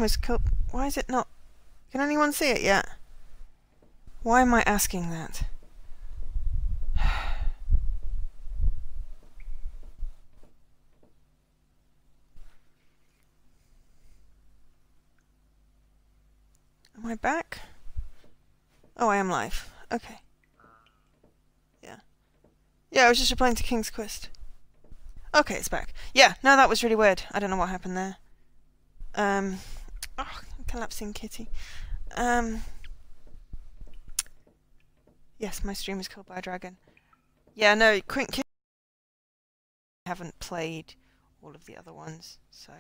was killed. Why is it not? Can anyone see it yet? Why am I asking that? Am I back? Oh, I am live. Okay. Yeah. Yeah, I was just replying to King's Quest. Okay, it's back. Yeah, no, that was really weird. I don't know what happened there. Oh, collapsing kitty. Yes, my stream is killed by a dragon. Yeah, no, I haven't played all of the other ones, so,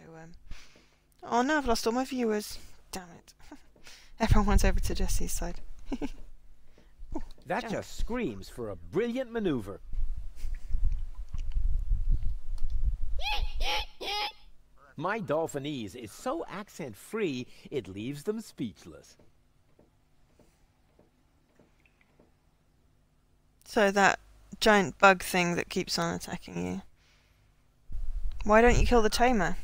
oh no, I've lost all my viewers. Damn it. Everyone's over to Jesse's side. Ooh, that jump. just screams for a brilliant maneuver. My Dolphinese is so accent-free, it leaves them speechless. So that giant bug thing that keeps on attacking you. Why don't you kill the tamer?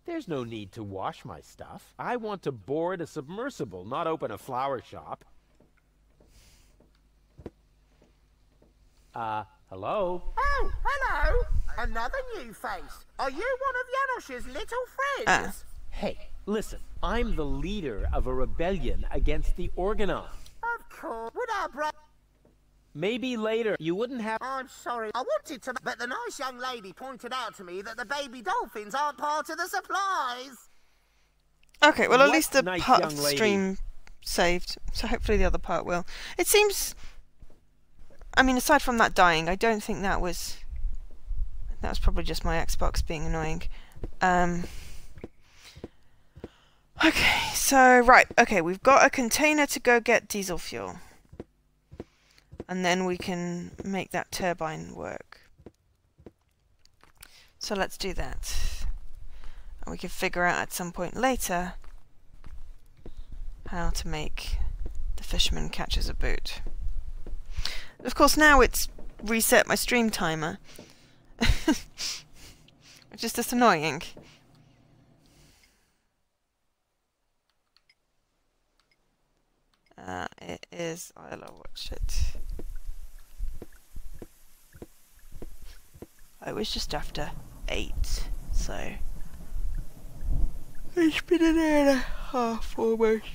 There's no need to wash my stuff. I want to board a submersible, not open a flower shop. Hello? Oh, hello! Another new face. Are you one of Janosch's little friends? Hey, listen. I'm the leader of a rebellion against the Organon. Of course. Would our brother... Maybe later. You wouldn't have... I'm sorry. I wanted to... But the nice young lady pointed out to me that the baby dolphins aren't part of the supplies. Okay, well, at What least the nice part young of the lady? stream saved, so hopefully the other part will. It seems... I mean, aside from that dying, I don't think that was... That was probably just my Xbox being annoying. Okay, so, right, okay, we've got a container to go get diesel fuel. And then we can make that turbine work. So let's do that. And we can figure out at some point later how to make the fisherman catches a boot. Of course, now it's reset my stream timer. Which is just annoying. It is... I'll watch it. I was just after 8, so... It's been an hour and a half almost.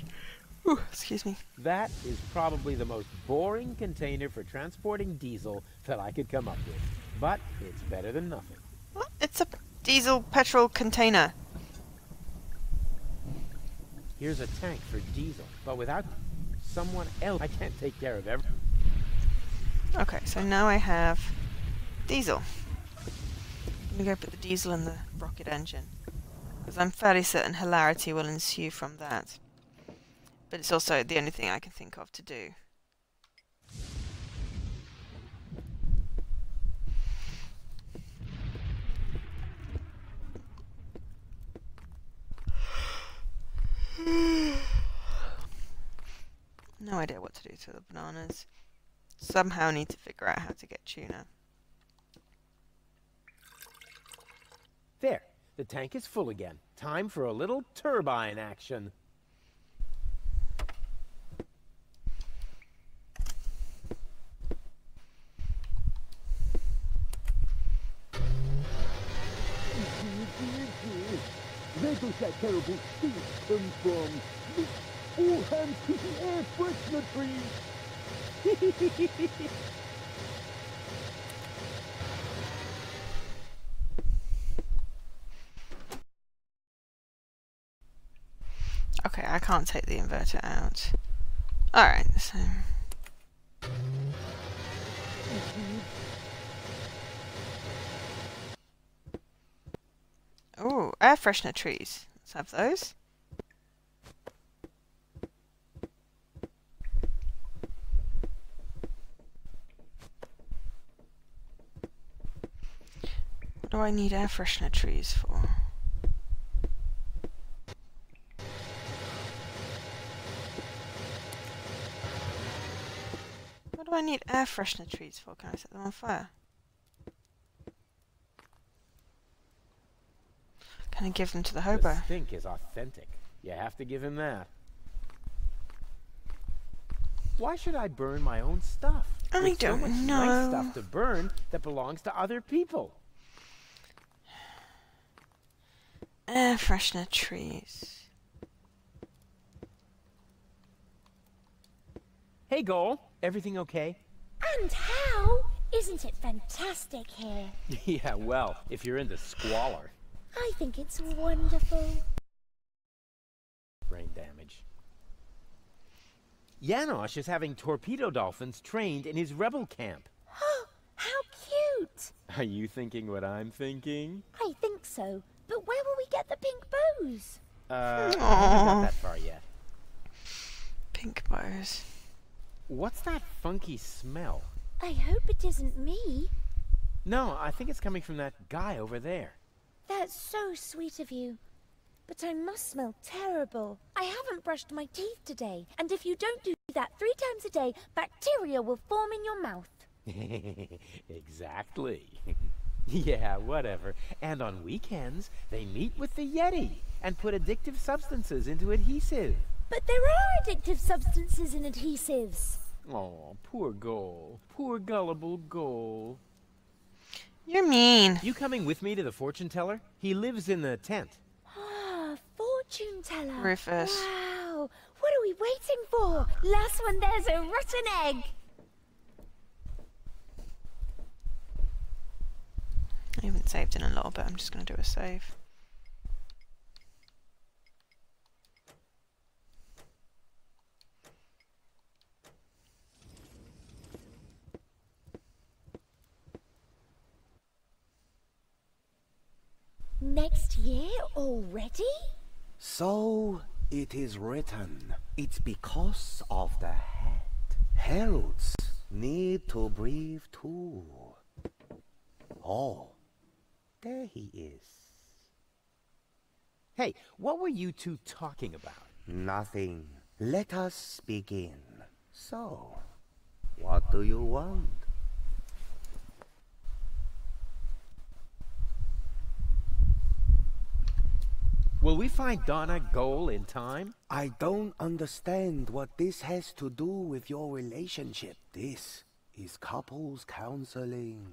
Ooh, excuse me. That is probably the most boring container for transporting diesel that I could come up with. But it's better than nothing. What? It's a diesel petrol container. Here's a tank for diesel, but without someone else, I can't take care of everything. Okay, so now I have diesel. I'm gonna go put the diesel in the rocket engine, because I'm fairly certain hilarity will ensue from that. But it's also the only thing I can think of to do. No idea what to do to the bananas. Somehow need to figure out how to get tuna. There, the tank is full again. Time for a little turbine action. Where does that terrible stink come from? All hands to the air freshener trees! Okay, I can't take the inverter out. Alright, so... Ooh, air freshener trees. Let's have those. What do I need air freshener trees for? What do I need air freshener trees for? Can I set them on fire? Can I give them to the hobo? The stink is authentic. You have to give him that. Why should I burn my own stuff? I There's don't so much know. nice stuff to burn that belongs to other people. Air freshener trees. Hey, Goal. Everything okay? And how? Isn't it fantastic here? Yeah, well, if you're into squalor. I think it's wonderful. Brain damage. Janosch is having torpedo dolphins trained in his rebel camp. Oh, how cute! Are you thinking what I'm thinking? I think so. But where will we get the pink bows? I haven't got that far yet. Pink bows. What's that funky smell? I hope it isn't me. No, I think it's coming from that guy over there. That's so sweet of you. But I must smell terrible. I haven't brushed my teeth today, and if you don't do that 3 times a day, bacteria will form in your mouth. Exactly. Yeah, whatever. And on weekends, they meet with the Yeti and put addictive substances into adhesive. But there are addictive substances in adhesives. Oh, poor Goal. Poor gullible Goal. You're mean. You coming with me to the fortune teller? He lives in the tent. Ah, fortune teller. Rufus. Wow. What are we waiting for? Last one, there's a rotten egg. I haven't saved in a little bit. I'm just going to do a save. Next year already? So it is written. It's because of the head. Heralds need to breathe too. Oh, there he is. Hey, what were you two talking about? Nothing. Let us begin. So, what do you want? Will we find Donna Goal in time? I don't understand what this has to do with your relationship. This is couples counseling.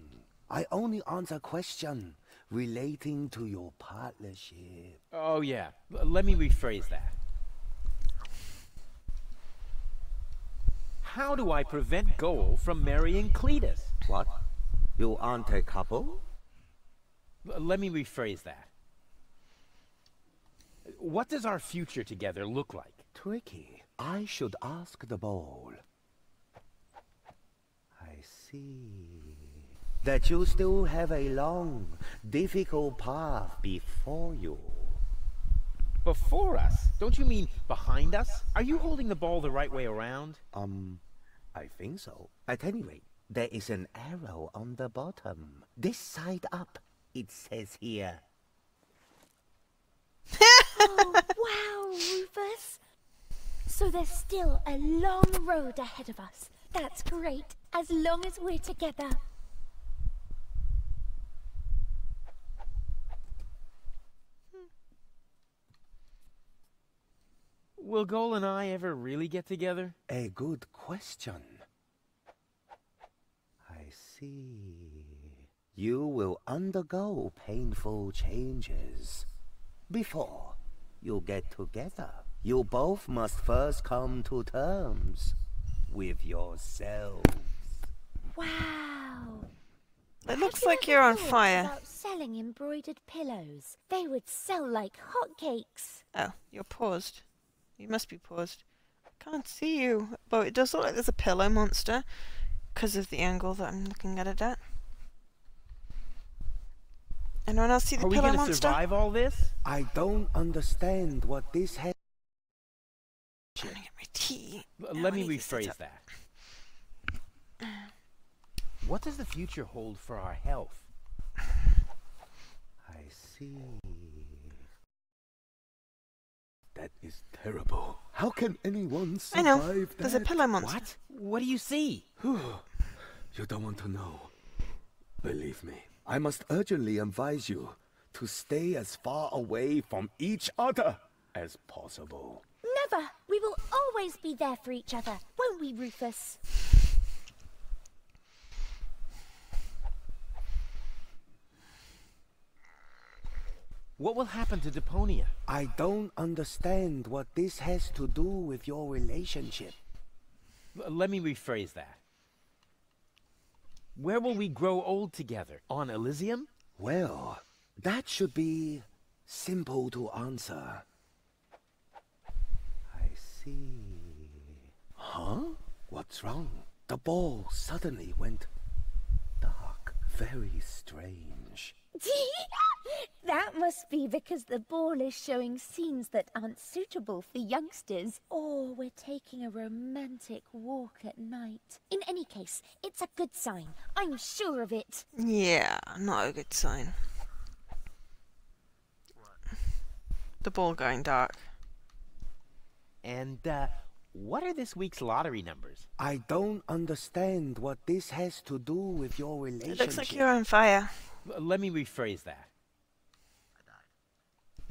I only answer questions relating to your partnership. Oh, yeah. Let me rephrase that. How do I prevent Goal from marrying Cletus? What? You aren't a couple? Let me rephrase that. What does our future together look like? Tricky. I should ask the bowl. I see. That you still have a long, difficult path before you. Before us? Don't you mean behind us? Are you holding the ball the right way around? I think so. At any rate, there is an arrow on the bottom. This side up, it says here. Oh, wow, Rufus. So there's still a long road ahead of us. That's great, as long as we're together. Will Goal and I ever really get together? A good question. I see. You will undergo painful changes. Before you get together, you both must first come to terms with yourselves. Wow. It looks Have you like ever you're on thought fire. about selling embroidered pillows? They would sell like hotcakes. Oh, you're paused. You must be paused. I can't see you. But it does look like there's a pillow monster because of the angle that I'm looking at it at. Anyone else see the Are we pillow gonna monster? survive all this? I don't understand what this has. I'm trying to get my tea. Let me I need to sit rephrase up. that. What does the future hold for our health? I see. That is terrible. How can anyone I know. survive There's a that? pillow monster. What? What do you see? You don't want to know. Believe me, I must urgently advise you to stay as far away from each other as possible. Never! We will always be there for each other, won't we, Rufus? What will happen to Deponia? I don't understand what this has to do with your relationship. Let me rephrase that. Where will we grow old together? On Elysium? Well, that should be simple to answer. I see. Huh? What's wrong? The ball suddenly went dark. Very strange. That must be because the ball is showing scenes that aren't suitable for youngsters. Or we're taking a romantic walk at night. In any case, it's a good sign. I'm sure of it. Yeah, not a good sign. The ball going dark. And, what are this week's lottery numbers? I don't understand what this has to do with your It relationship. looks like you're on fire. Let me rephrase that.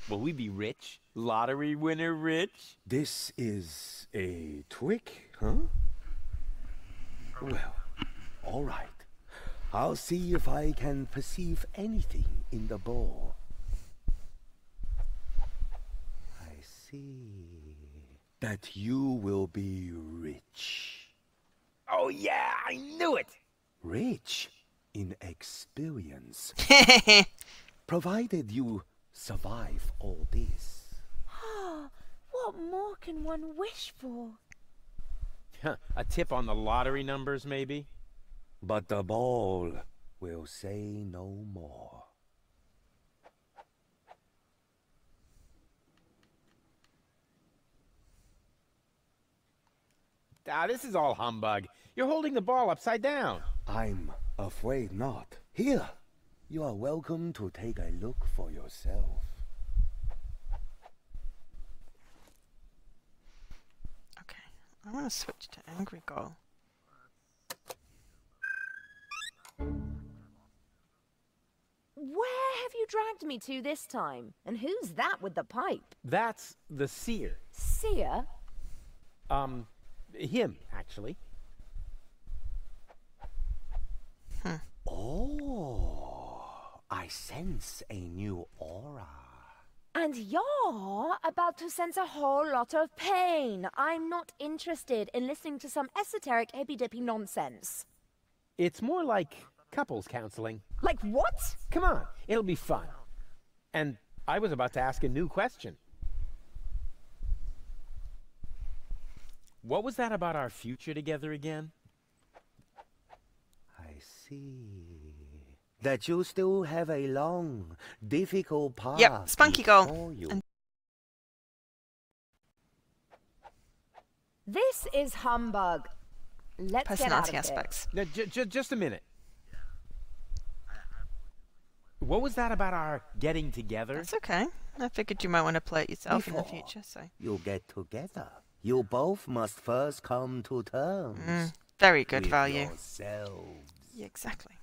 Will we be rich? Lottery winner rich? This is a trick, huh? Well, all right. I'll see if I can perceive anything in the ball. I see that you will be rich. Oh yeah, I knew it! Rich in experience. Provided you survive all this. What more can one wish for? A tip on the lottery numbers, maybe? But the ball will say no more. Ah, this is all humbug. You're holding the ball upside down. I'm afraid not. Here, you are welcome to take a look for yourself. Okay, I want to switch to Angry Girl. Where have you dragged me to this time? And who's that with the pipe? That's the seer. Seer? Him, actually. Oh, I sense a new aura. And you're about to sense a whole lot of pain. I'm not interested in listening to some esoteric hippy-dippy nonsense. It's more like couples counseling. Like what? Come on, it'll be fun. And I was about to ask a new question. What was that about our future together again? I see. That you still have a long, difficult path. Yep, Spunky Girl. before you. And This is humbug. Let's get out personality of here. aspects. No, just a minute. What was that about our getting together? That's okay. I figured you might want to play it yourself in the Before future, so. you get together, you both must first come to terms. Very good with value. yourselves. Yeah, exactly.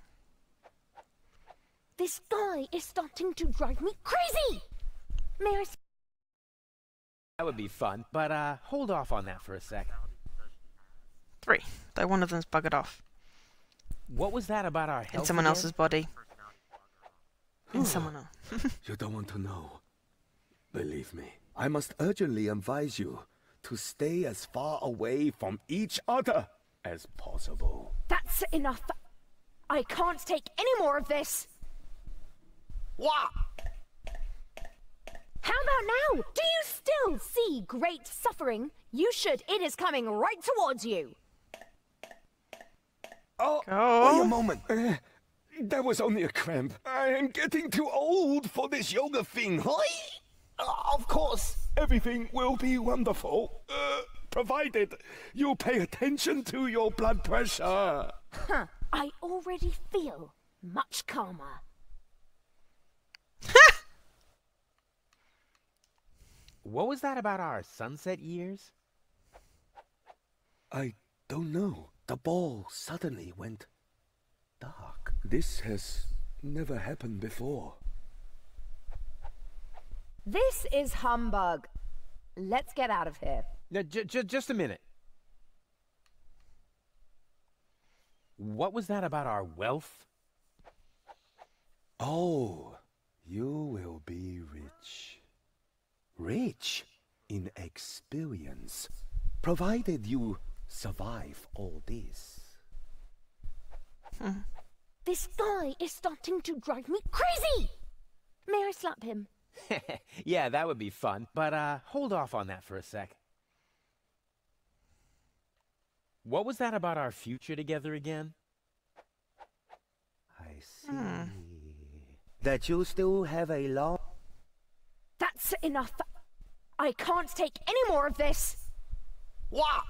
This guy is starting to drive me crazy! May I That would be fun, but hold off on that for a sec. 3. Though one of them's buggered off. What was that about our health In someone again? else's body. In someone else. You don't want to know. Believe me, I must urgently advise you to stay as far away from each other as possible. That's enough. I can't take any more of this. What? How about now? Do you still see great suffering? You should. It is coming right towards you. Oh, Go. wait a moment. That was only a cramp. I am getting too old for this yoga thing. Of course, everything will be wonderful, provided you pay attention to your blood pressure. I already feel much calmer. What was that about our sunset years? I don't know. the ball suddenly went dark. This has never happened before. This is humbug. Let's get out of here. Now, just a minute. What was that about our wealth? Oh, you will be rich. Rich in experience, provided you survive all this. This guy is starting to drive me crazy! May I slap him? Yeah, that would be fun. But, hold off on that for a sec. What was that about our future together again? I see. That you still have a long... That's enough. I can't take any more of this. What?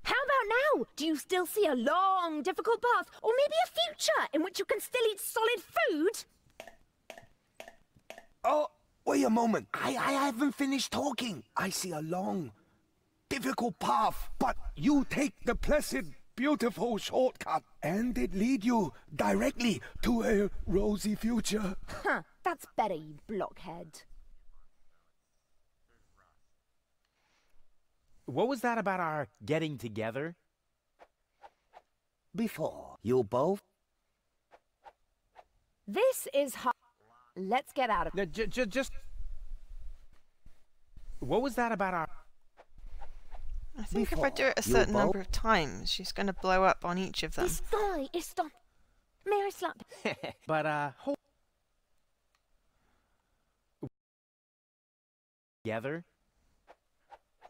How about now? Do you still see a long, difficult path, or maybe a future in which you can still eat solid food? Oh, wait a moment. I haven't finished talking. I see a long, difficult path, but you take the placid, beautiful shortcut, and it lead you directly to a rosy future. Huh, that's better, you blockhead. What was that about our getting together? Before you both... This is Let's get out of Now, just... What was that about our... I think if I do it a certain number of times, she's going to blow up on each of them. This guy is stop. May I slap? But, hold... Together?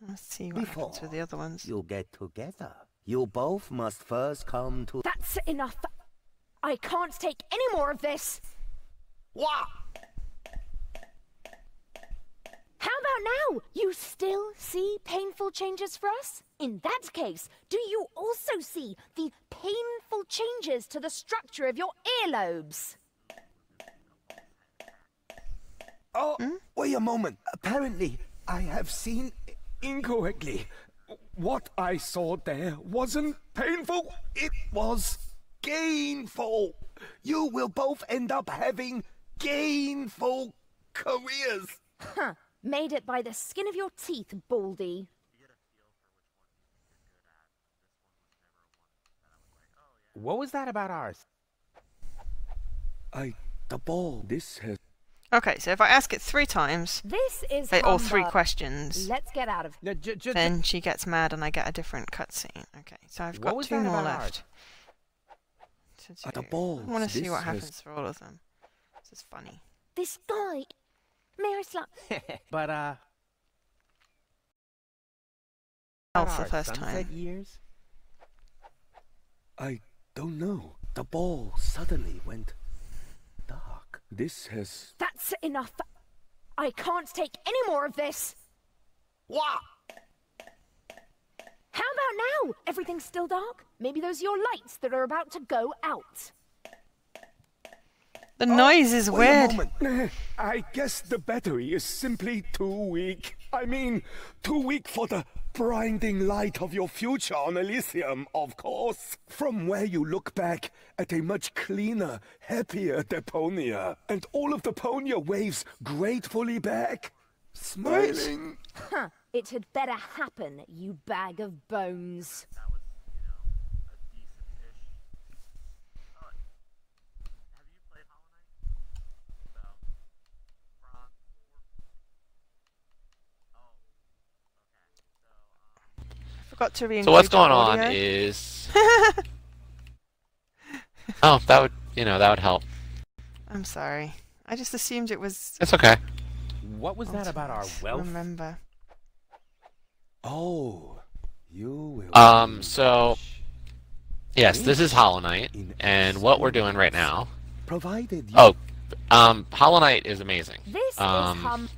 Let's see what happens with the other ones. You get together. You both must first come to... That's enough. I can't take any more of this. What? How about now? You still see painful changes for us? In that case, do you also see the painful changes to the structure of your earlobes? Oh, wait a moment. Apparently, I have seen incorrectly. What I saw there wasn't painful. It was gainful. You will both end up having gainful careers. Huh. Made it by the skin of your teeth, Baldy. What was that about ours? The ball. This has... Okay, so if I ask it 3 times, This is or 3 humbug. questions, Let's get out of here. Now, then she gets mad and I get a different cutscene. Okay, so I've What got was 2 that more about left to do. The balls. I want to see This what has- happens for all of them. This is funny. This guy. May I slap? But, Health the our first sunset time. years? I don't know. The ball suddenly went dark. This has... That's enough. I can't take any more of this. What? How about now? Everything's still dark? Maybe those are your lights that are about to go out. The noise is Wait a weird. moment. I guess the battery is simply too weak. I mean, too weak for the blinding light of your future on Elysium, of course. From where you look back at a much cleaner, happier Deponia. And all of Deponia waves gratefully back, smiling. Huh. It had better happen, you bag of bones. Forgot to re-include So what's going your on audio. is... Oh, that would help. I'm sorry. I just assumed it was... It's okay. What was that about our wealth? Remember. Oh, you will... So... Yes, this is Hollow Knight, and what we're doing right now... Provided you... Oh, Hollow Knight is amazing. This is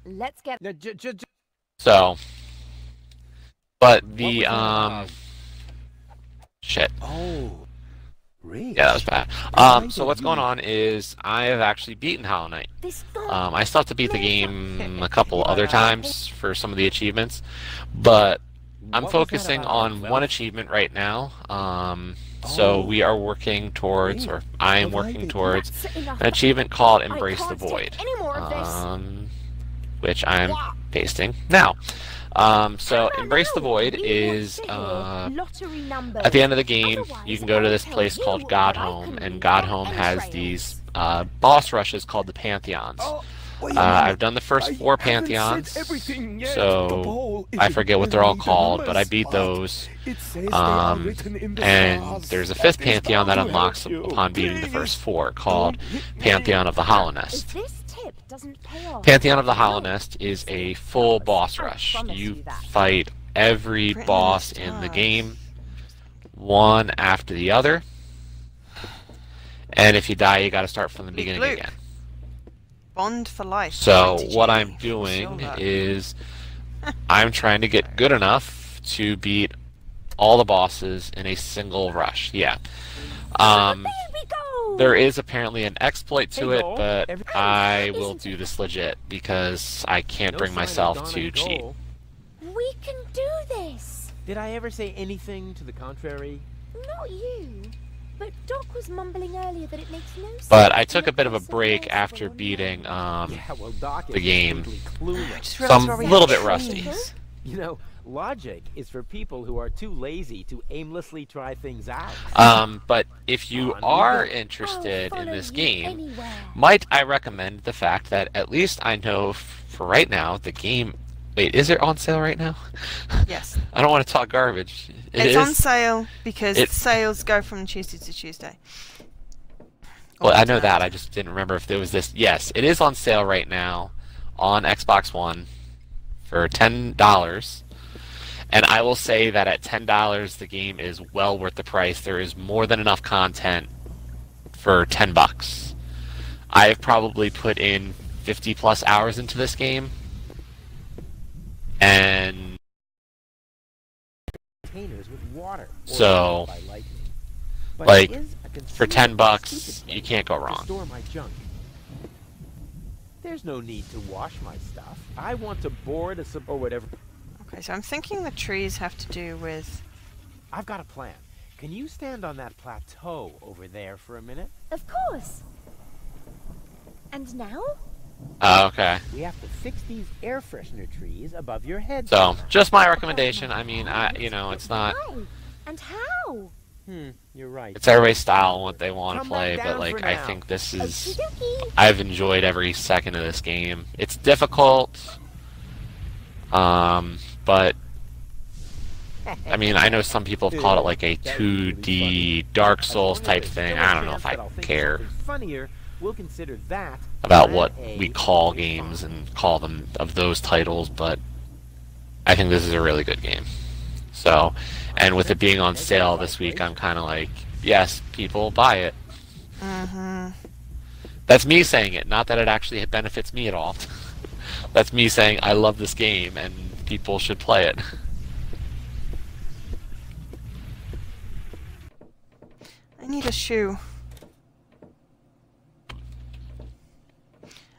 Let's get... Now, So... But What the, was that about? Shit. Oh, rich. Yeah, that was bad. So what's going on is I have actually beaten Hollow Knight. This guy... I still have to beat the game a couple other times for some of the achievements, but I'm focusing on one achievement right now. So we are working towards, or I'm working towards, an achievement called Embrace the Void, which I'm pasting now. So Embrace the Void is at the end of the game. You can go to this place called God Home, and God Home has these boss rushes called the Pantheons. I've done the first 4 Pantheons, so I forget what they're all called, but I beat those. And there's a 5th Pantheon that unlocks upon beating the first 4, called Pantheon of the Hollow Nest. Pantheon of the Hollow Nest is a full boss rush. You fight every boss in the game, one after the other. And if you die, you gotta start from the beginning again. Bond for life. So what I'm doing is I'm trying to get good enough to beat all the bosses in a single rush. Yeah. There is apparently an exploit to it, but I will do this legit because I can't bring myself to cheat. We can do this! Did I ever say anything to the contrary? Not you. But Doc was mumbling earlier that it makes no sense. But I took a bit of a break after beating the game, so I'm a little bit rusty. You know, logic is for people who are too lazy to aimlessly try things out. But if you are interested in this game, might I recommend the fact that at least I know for right now the game... Wait, is it on sale right now? Yes. I don't want to talk garbage. It's on sale because sales go from Tuesday to Tuesday. Well, I know that. I just didn't remember if there was this. Yes, it is on sale right now on Xbox One for $10. And I will say that at $10, the game is well worth the price. There is more than enough content for $10. I have probably put in 50+ hours into this game. And so, like, for $10, you can't go wrong. There's no need to wash my stuff. I want to board a sub or whatever. Okay, so I'm thinking the trees have to do with... I've got a plan. Can you stand on that plateau over there for a minute? Of course. And now? Okay. We have to fix these air freshener trees above your head. So, just my recommendation. I mean, it's not... And how? You're right. It's everybody's style and what they want to play, but, like, I think this is... I've enjoyed every second of this game. It's difficult, but... I mean, I know some people have called it, like, a 2D Dark Souls type thing. I don't know if I care We'll consider that about what we call games and call them of those titles, but I think this is a really good game. So, and with it being on sale this week, I'm kind of like, yes, people, buy it. That's me saying it, not that it actually benefits me at all. That's me saying I love this game and people should play it. I need a shoe.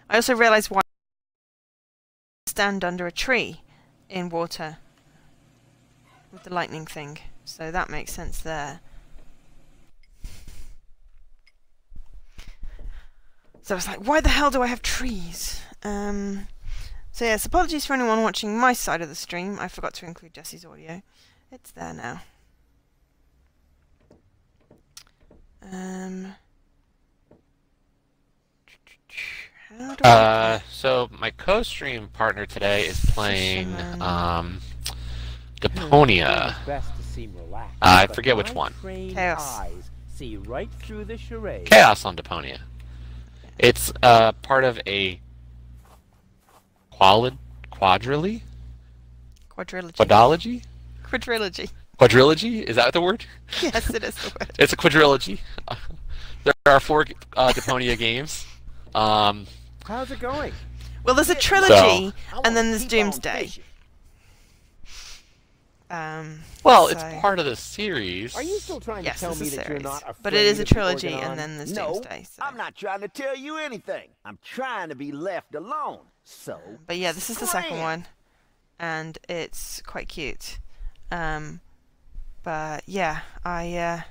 I also realised why I stand under a tree in water with the lightning thing, so that makes sense there. So I was like, why the hell do I have trees? So yes, apologies for anyone watching my side of the stream. I forgot to include Jesse's audio. It's there now. So my co-stream partner today is playing Deponia. I forget which one. Chaos. See right through the charade. Chaos on Deponia. It's part of a quadrilogy? Quadrilogy? Quadrilogy? Is that the word? Yes, it is the word. It's a quadrilogy. There are 4 Deponia games. How's it going? Well, there's a trilogy, and then there's Doomsday. Well, it's part of the series. Are you still trying to tell me that you're not afraid but it is a of trilogy, Organon? and then there's No, Doomsday. So. I'm not trying to tell you anything. I'm trying to be left alone. So, But yeah, this is the second one, and it's quite cute. But yeah, I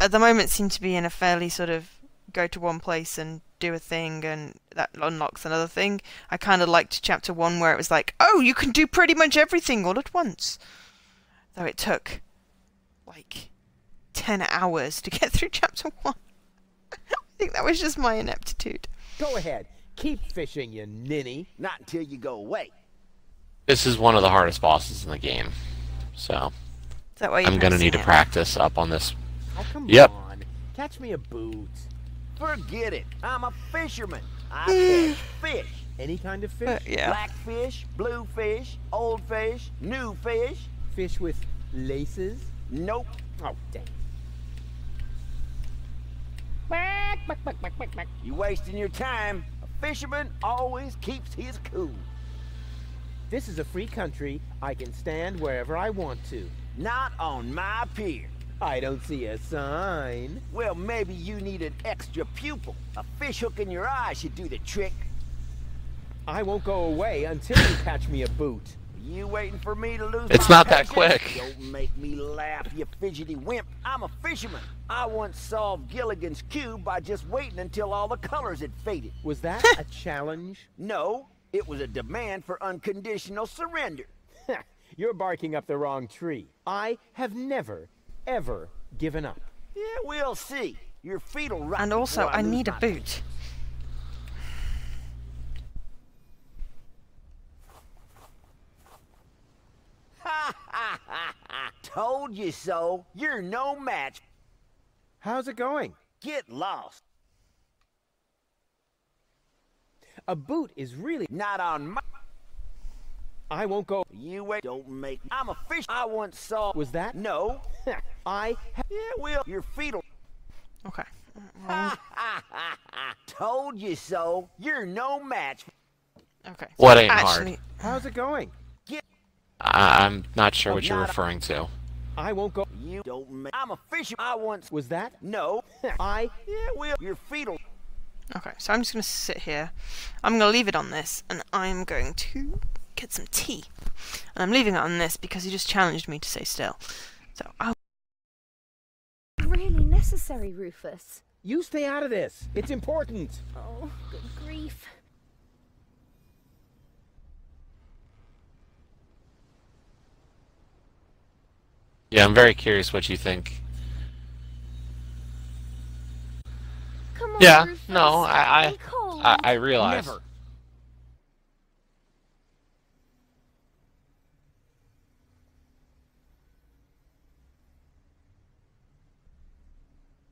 at the moment seem to be in a fairly sort of go to one place and do a thing and that unlocks another thing. I kind of liked chapter 1 where it was like, oh, you can do pretty much everything all at once. Though it took like 10 hours to get through chapter 1. I think that was just my ineptitude. Go ahead. Keep fishing, you ninny. Not until you go away. This is one of the hardest bosses in the game, so Is that why you're I'm gonna need to practicing it? practice up on this. Oh, come Yep. on. Catch me a boot. Forget it. I'm a fisherman. I catch fish. Any kind of fish? Yeah. Blackfish, bluefish, old fish, new fish. Fish with laces? Nope. Oh, dang. You wasting your time. A fisherman always keeps his cool. This is a free country. I can stand wherever I want to. Not on my pier. I don't see a sign. Well, maybe you need an extra pupil. A fish hook in your eye should do the trick. I won't go away until you catch me a boot. You waiting for me to lose It's my not that patience? quick. Don't make me laugh, you fidgety wimp. I'm a fisherman. I once solved Gilligan's Cube by just waiting until all the colors had faded. Was that a challenge? No, it was a demand for unconditional surrender. You're barking up the wrong tree. I have never, ever given up. Yeah, we'll see. Your feet will rot And also, before I lose need a my boot. Ha ha ha ha! Told you so. You're no match. How's it going? Get lost. A boot is really... Not on my... I won't go... You wait. Don't make... I'm a fish. I once saw... Was that? No. I... Yeah, well, your feet'll... Okay. Ha ha ha ha! Told you so. You're no match. Okay. What ain't Actually, hard? How's it going? I'm not sure Oh, what you're not- referring to. I won't go... You don't make... I'm a fish. I once... Was that? No. I... Yeah, well, your feet'll... okay, so I'm just going to sit here. I'm going to leave it on this, and I'm going to get some tea. And I'm leaving it on this because he just challenged me to stay still. So I'll... Really necessary, Rufus. You stay out of this. It's important. Oh, good grief. Yeah, I'm very curious what you think. Come on, Yeah, Rufus. no, I'm cold. I realize. Never.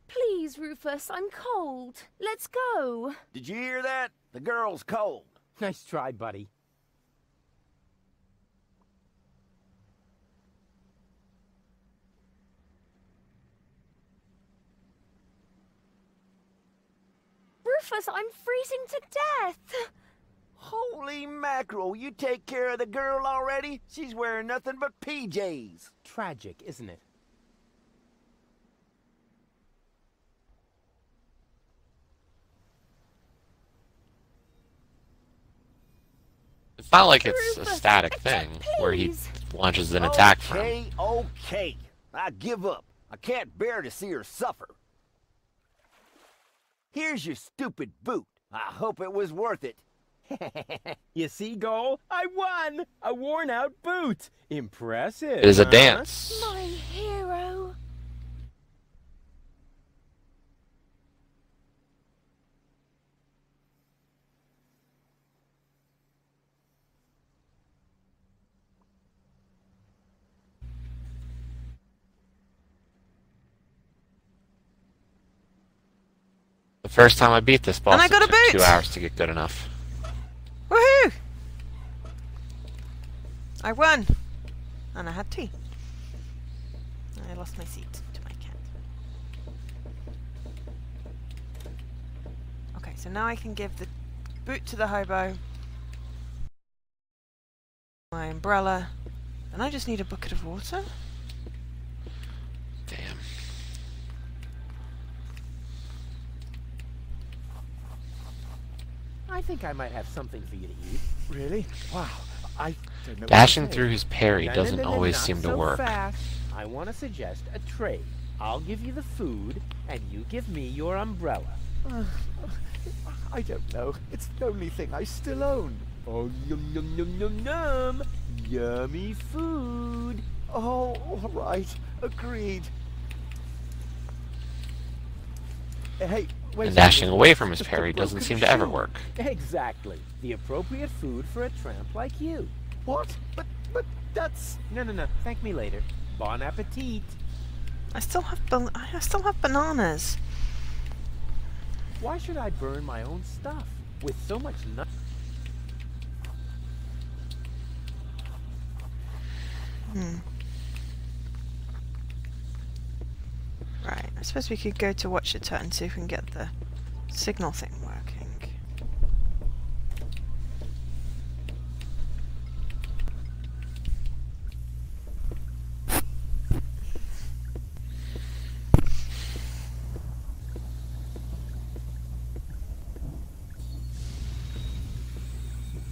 Please, Rufus, I'm cold. Let's go. Did you hear that? The girl's cold. Nice try, buddy. Rufus, I'm freezing to death. Holy mackerel, you take care of the girl already? She's wearing nothing but PJs. Tragic, isn't it? It's not like it's a Rufus, static thing where he please. launches an attack from. Okay. I give up. I can't bear to see her suffer. Here's your stupid boot. I hope it was worth it. You see, Goal? I won! A worn-out boot! Impressive, It is a huh? dance. My hero. The first time I beat this boss, And I it got a took boot! 2 hours to get good enough. Woohoo! I won! And I had tea. I lost my seat to my cat. Okay, so now I can give the boot to the hobo. My umbrella. And I just need a bucket of water. Damn. I think I might have something for you to eat. Really? Wow, I don't know what Dashing to say. through his parry No, doesn't always not seem to so work. Fast. I want to suggest a trade. I'll give you the food, and you give me your umbrella. I don't know. It's the only thing I still own. Oh, yum, yum, yum, yum, yum. Yummy food. Oh, all right. Agreed. Hey, wait And a dashing second. away from his Just a parry doesn't broken seem to ever shoe. work. Exactly. The appropriate food for a tramp like you. What? But that's... No. Thank me later. Bon appetit. I still have bananas. Why should I burn my own stuff with so much nut? Right, I suppose we could go to watch your turn and see if we can get the signal thing working.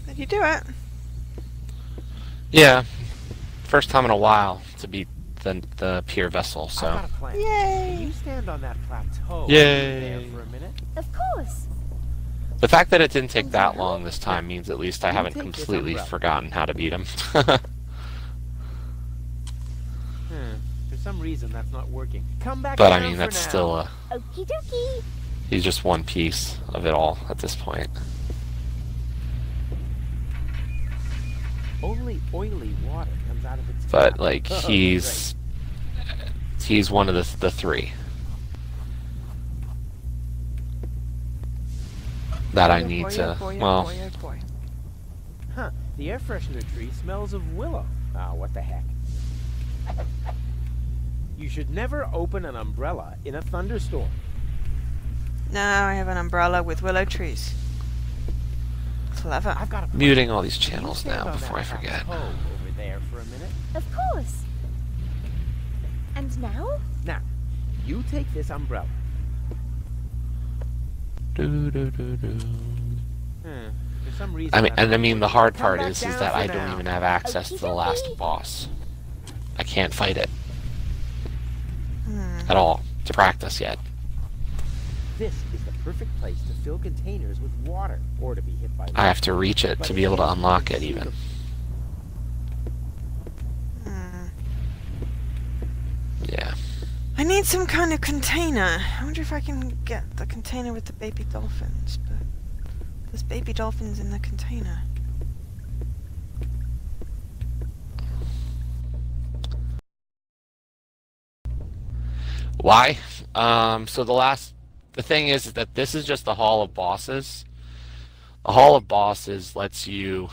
Did you do it? Yeah, first time in a while to beat the pier vessel. I've So got a plan. Yay! Can you stand on that plateau Yay. there for a minute? Of course. the fact that it didn't take that long this time means at least I You haven't take this completely umbrella. forgotten how to beat him. For some reason, that's not working. Come back But I around mean, for that's now. still Okie dokie. he's just one piece of it all at this point. Only oily water comes out of its But tap. like Oh, he's one of the three that I need to. Well, boy, oh boy. great. Huh. The air freshener tree smells of willow. Ah, what the heck. You should never open an umbrella in a thunderstorm. Now I have an umbrella with willow trees. Clever. I've got a plan. muting all these Can you channels stand now on before I that forget. plateau over there for a minute. Of course. And now? Now, you take this umbrella. Do, do, do, do. For some reason, I mean, that's and I not mean, the working. hard Come part back is down that for I don't now. even have access to the last boss. I can't fight it at all to practice yet. This is the perfect place to fill containers with water, or to be hit by. I have to reach it to be able to unlock it even. Yeah. I need some kind of container. I wonder if I can get the container with the baby dolphins, but there's baby dolphins in the container. Why? So the thing is that this is just the Hall of Bosses. The Hall of Bosses lets you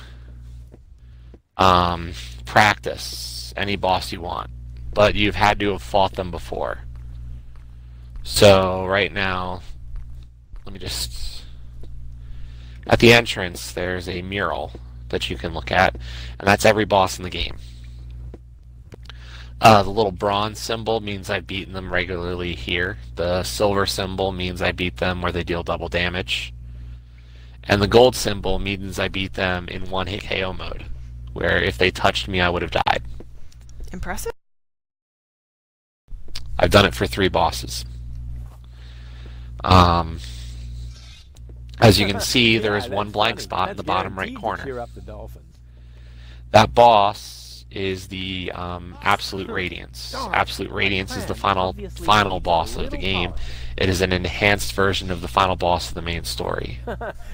practice any boss you want, but you've had to have fought them before. So right now, let me just... At the entrance, there's a mural that you can look at, and that's every boss in the game. The little bronze symbol means I've beaten them regularly here. The silver symbol means I beat them where they deal double damage. And the gold symbol means I beat them in one-hit KO mode, where if they touched me, I would have died. Impressive. I've done it for 3 bosses. As you can see, there is one blank spot in the bottom right corner. Cheer up the dolphins. That boss is the Absolute Radiance. Absolute Radiance is the final boss of the game. It is an enhanced version of the final boss of the main story.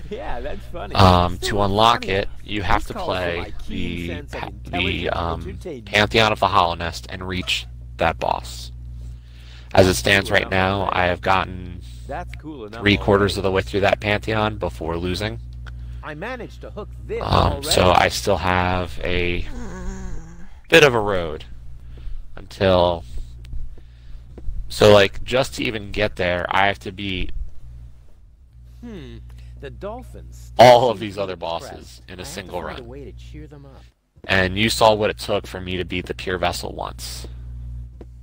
Yeah, that's funny. To unlock it, you have to play the Pantheon of the Hollow Nest and reach that boss. As it stands right now, I have gotten That's cool enough. 3/4 of the way through that Pantheon before losing. I managed to hook this already. So I still have a bit of a road until... So, like, just to even get there, I have to beat The dolphins. all of seem these to other be bosses depressed. in I a have to single find run. a way to cheer them up. And you saw what it took for me to beat the Pure Vessel once.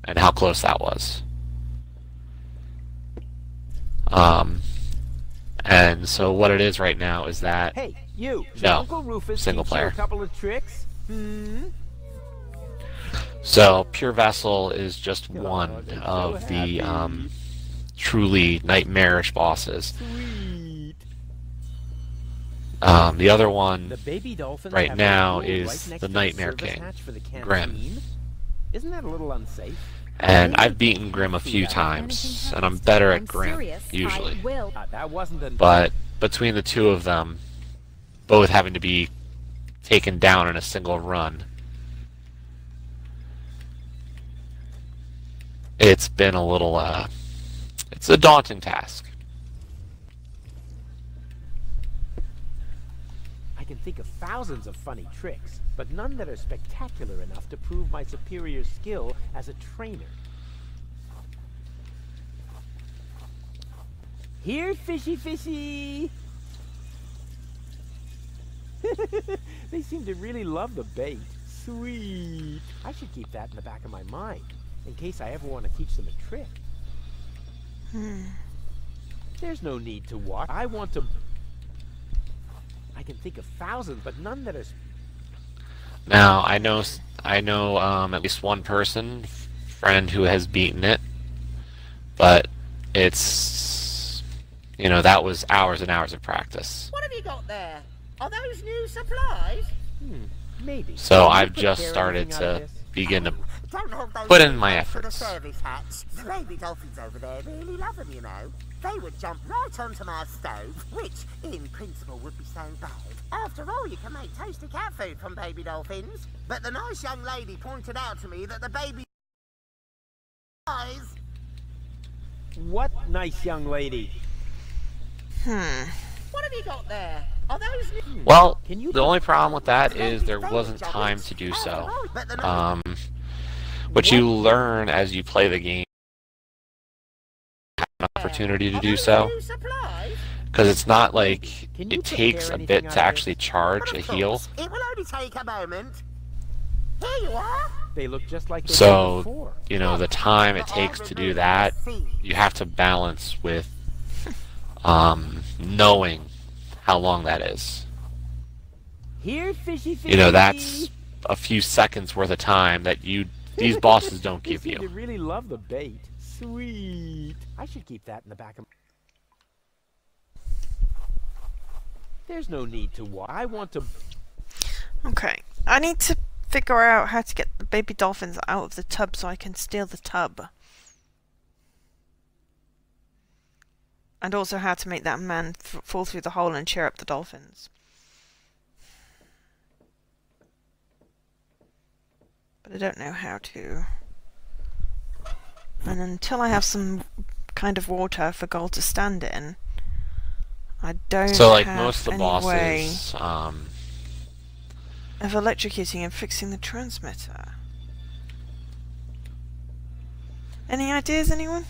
And how close that was. And so what it is right now is that... Hey, you. Should No, Uncle Rufus single teach you player. a couple of tricks? So Pure Vessel is just Oh, one they're so of the happy. truly nightmarish bosses. Sweet. The other one The baby dolphins right have now their pool is right next the to Nightmare service King, hatch for the Grim. canteen. Isn't that a little unsafe? And Maybe I've beaten keep Grim a food few out of times, and I'm better at Grim, usually. That wasn't a... But between the two of them, both having to be taken down in a single run, it's been a little, it's a daunting task. I can think of thousands of funny tricks, but none that are spectacular enough to prove my superior skill as a trainer. Here, fishy fishy! They seem to really love the bait. Sweet! I should keep that in the back of my mind, in case I ever want to teach them a trick. There's no need to watch. I want to... I can think of thousands, but none that are... Now, I know at least one friend who has beaten it, but it's, you know, that was hours and hours of practice. What have you got there? Are those new supplies? Maybe. So Can you I've just prepare started anything out of to this? begin to Don't hold those put in my things for the efforts. service hats. The baby dolphins over there really love them, you know. They would jump right onto my stove, which in principle would be so bad. After all, you can make tasty cat food from baby dolphins. But the nice young lady pointed out to me that the baby eyes... What nice young lady? What have you got there? Are those new... Well, Can you the only problem with that is there wasn't time to do so. What you learn as you play the game, have an opportunity to do so, New supplies? because it's not like Can you it takes prepare a anything bit out to of actually charge But a of heal. course, it will only take a moment. Here you are. They look just like they did So, before. you know, the time it takes to do that, you have to balance with knowing how long that is. Here, fishy fishy! You know, that's a few seconds worth of time that these bosses don't give They seem to you. really love the bait. Sweet. I should keep that in the back of... There's no need to watch. I want to... Okay, I need to figure out how to get the baby dolphins out of the tub so I can steal the tub. And also how to make that man fall through the hole and cheer up the dolphins. But I don't know how to. And until I have some kind of water for gold to stand in, I don't So, like have most of the any way bosses, of electrocuting and fixing the transmitter. Any ideas, anyone?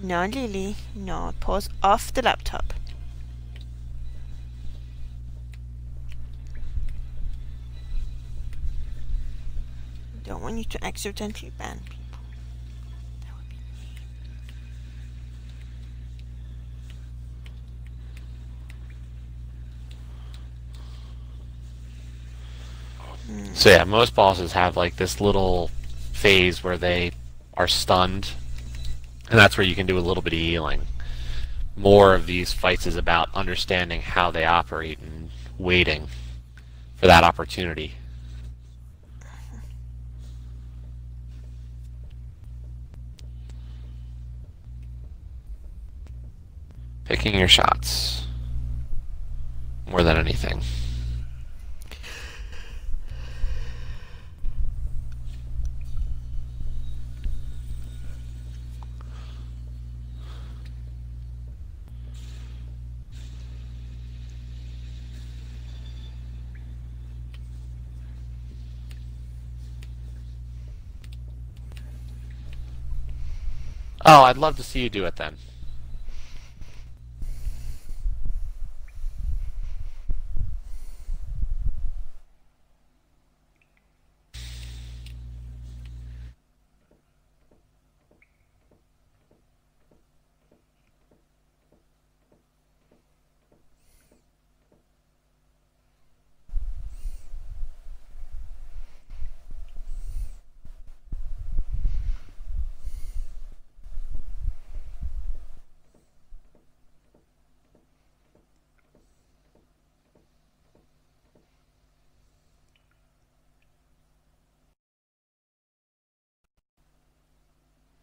No, Lily. No, pause off the laptop. Don't want you to accidentally ban people. That would be mean. so yeah, most bosses have like this little phase where they are stunned, and that's where you can do a little bit of healing. More of these fights is about understanding how they operate and waiting for that opportunity. Picking your shots more than anything. Oh, I'd love to see you do it then.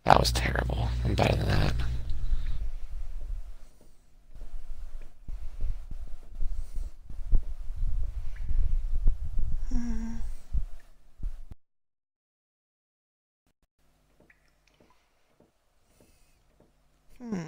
That was terrible. I'm better than that. Hmm.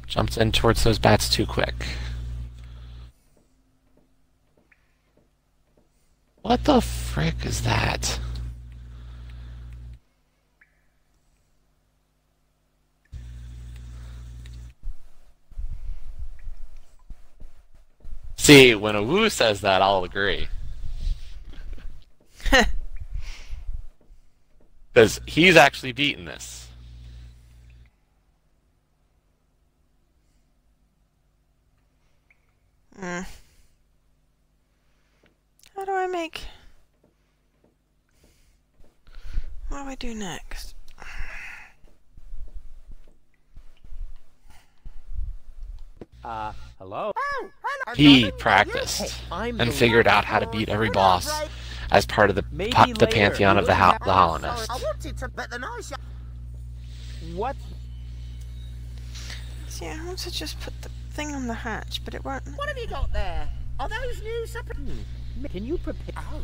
Jumped in towards those bats too quick. What the frick is that? See, when a woo says that, I'll agree. Because he's actually beaten this. How do I make... What do I do next? Hello? Oh, hello. He practiced I'm and the figured out how to beat every boss as part of the Maybe the later. pantheon of the Hollow Nest. I wanted to, but the nice What? See, I want to just put the thing on the hatch, but it won't... What have you got there? Are those new Can you prepare? Oh,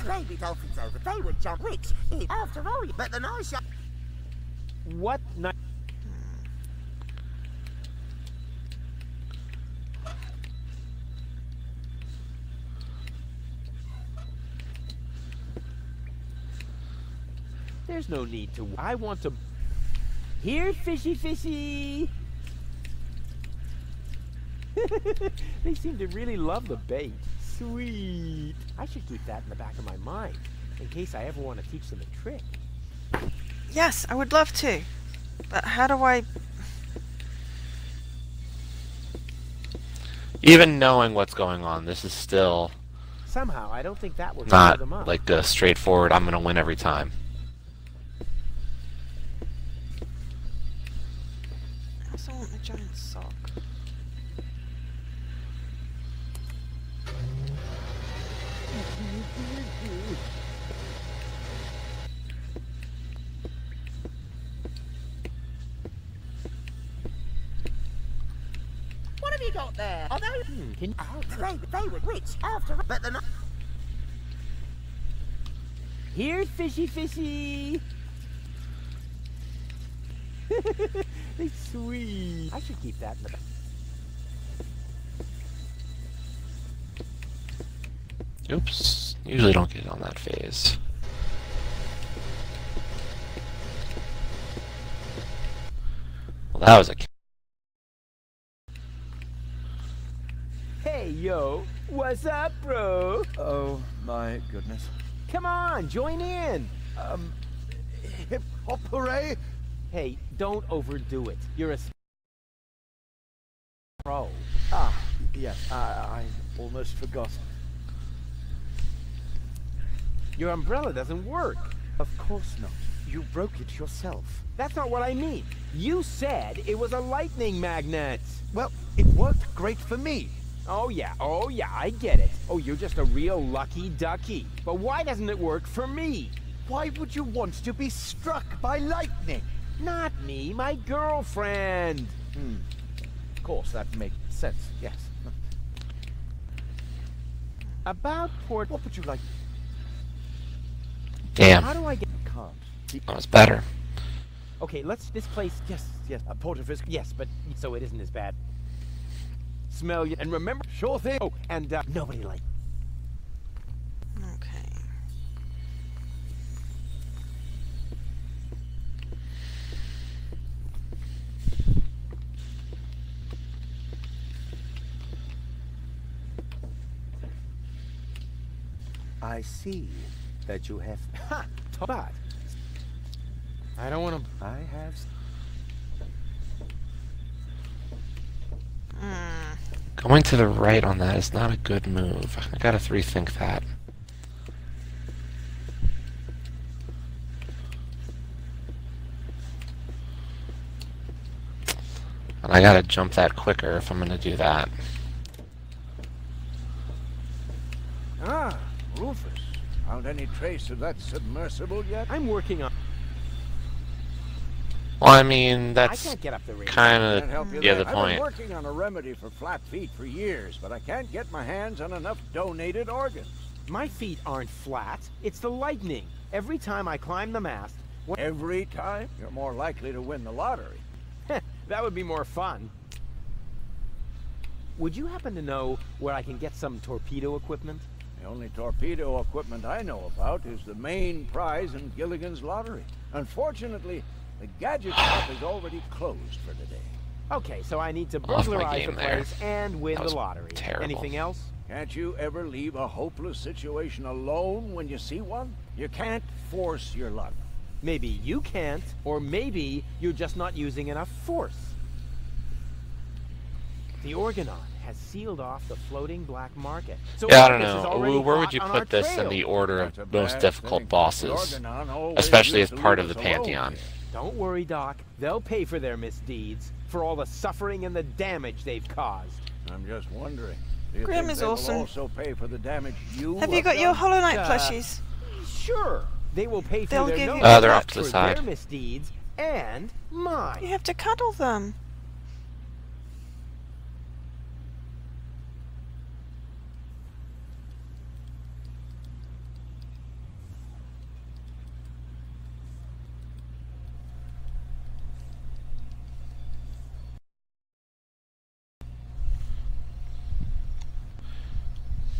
baby dolphins over. They would jump. Which, after all, but the nice What? There's no need to. I want to. Here, fishy, fishy. They seem to really love the bait. Sweet. I should keep that in the back of my mind, in case I ever want to teach them a trick. Yes, I would love to. But how do I... Even knowing what's going on, this is still Somehow, I don't think that will clear them not up. like a straightforward, I'm going to win every time. I also want the giant sock. What have you got there? Are those... Can you... Oh, they would. Which, after... But the... Here, fishy, fishy. They sweet. I should keep that in the back. Oops. Usually don't get on that phase. Well, that was a... Hey, yo. What's up, bro? Oh, my goodness. Come on, join in. Hip hop hooray! Hey, don't overdo it. You're a pro. Ah, yes, I almost forgot. Your umbrella doesn't work. Of course not. You broke it yourself. That's not what I mean. You said it was a lightning magnet. Well, it worked great for me. Oh yeah, I get it. Oh, you're just a real lucky ducky. But why doesn't it work for me? Why would you want to be struck by lightning? Not me, my girlfriend. Of course, that makes sense, yes. About port... What would you like? Damn. How do I get... Can't. That was better. Okay, let's... This place... Yes, a port of risk. Yes, but... So it isn't as bad. Smell you... And remember... Sure thing. Oh, and, nobody like... Okay. I see that you have... Ha! But I don't want to... I have... Going to the right on that is not a good move. I gotta rethink that. And I gotta jump that quicker if I'm gonna do that. Ah, Rufus. Found any trace of that submersible yet? I'm working on... Well, I mean, I that's can't get up the radio. kind Can't help you of there. the other I've point. been working on a remedy for flat feet for years, but I can't get my hands on enough donated organs. My feet aren't flat. It's the lightning. Every time I climb the mast... Every time, you're more likely to win the lottery. That would be more fun. Would you happen to know where I can get some torpedo equipment? The only torpedo equipment I know about is the main prize in Gilligan's lottery. Unfortunately, the gadget shop is already closed for today. Okay, so I need to Lost my burglarize game the there. place and win That the was lottery. terrible. Anything else? Can't you ever leave a hopeless situation alone when you see one? You can't force your luck. Maybe you can't, or maybe you're just not using enough force. The Organon has sealed off the floating black market. So Yeah, I don't Orcus is know. already Where would hot you on our put this in trail. the order That's a of most bad difficult thing. bosses? The Organon always Especially used as to part leave of the us alone Pantheon. here. Don't worry, Doc. They'll pay for their misdeeds, for all the suffering and the damage they've caused. I'm just wondering. Do you Graham think is they will awesome. also pay for the damage you Have you got your done? Hollow Knight Uh, plushies? Sure, they will pay for They'll their give you- no They're off to the for side. their misdeeds and mine. You have to cuddle them.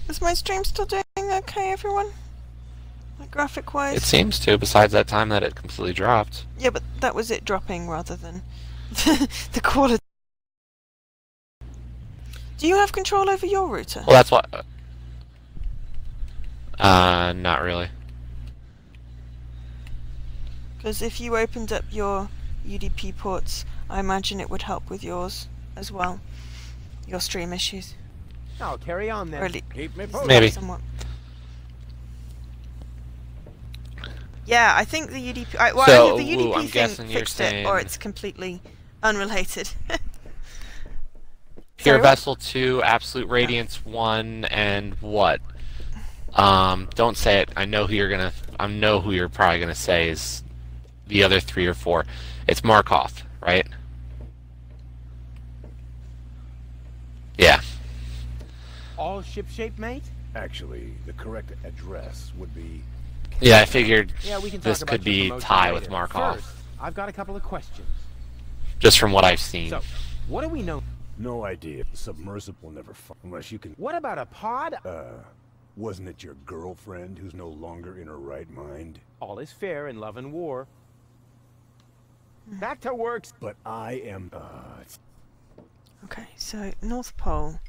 Is my stream still doing okay, everyone? Like graphic-wise? It seems to, besides that time that it completely dropped. Yeah, but that was it dropping rather than the quality. Do you have control over your router? Well, that's what... not really. Because if you opened up your UDP ports, I imagine it would help with yours as well. Your stream issues. I'll carry on then. Or at least Keep me posted. Maybe. somewhat. Yeah, I think the UDP... well, So, either the Wu, UDP I'm thing guessing you're fixed it, or saying- it's completely unrelated. Pure Sorry, what? Vessel 2, Absolute Radiance 1, and what? Don't say it. I know who you're gonna... I know who you're probably gonna say is the other 3 or 4. It's Markov, right? Yeah. All shipshape, mate? Actually, the correct address would be... Yeah, I figured Yeah, we can this talk about could your be promotion tie later. with Markov. First, I've got a couple of questions. Just from what I've seen. So, what do we know? No idea. The submersible never unless you can... What about a pod? Wasn't it your girlfriend who's no longer in her right mind? All is fair in love and war. Back to work. But I am, Okay, so North Pole.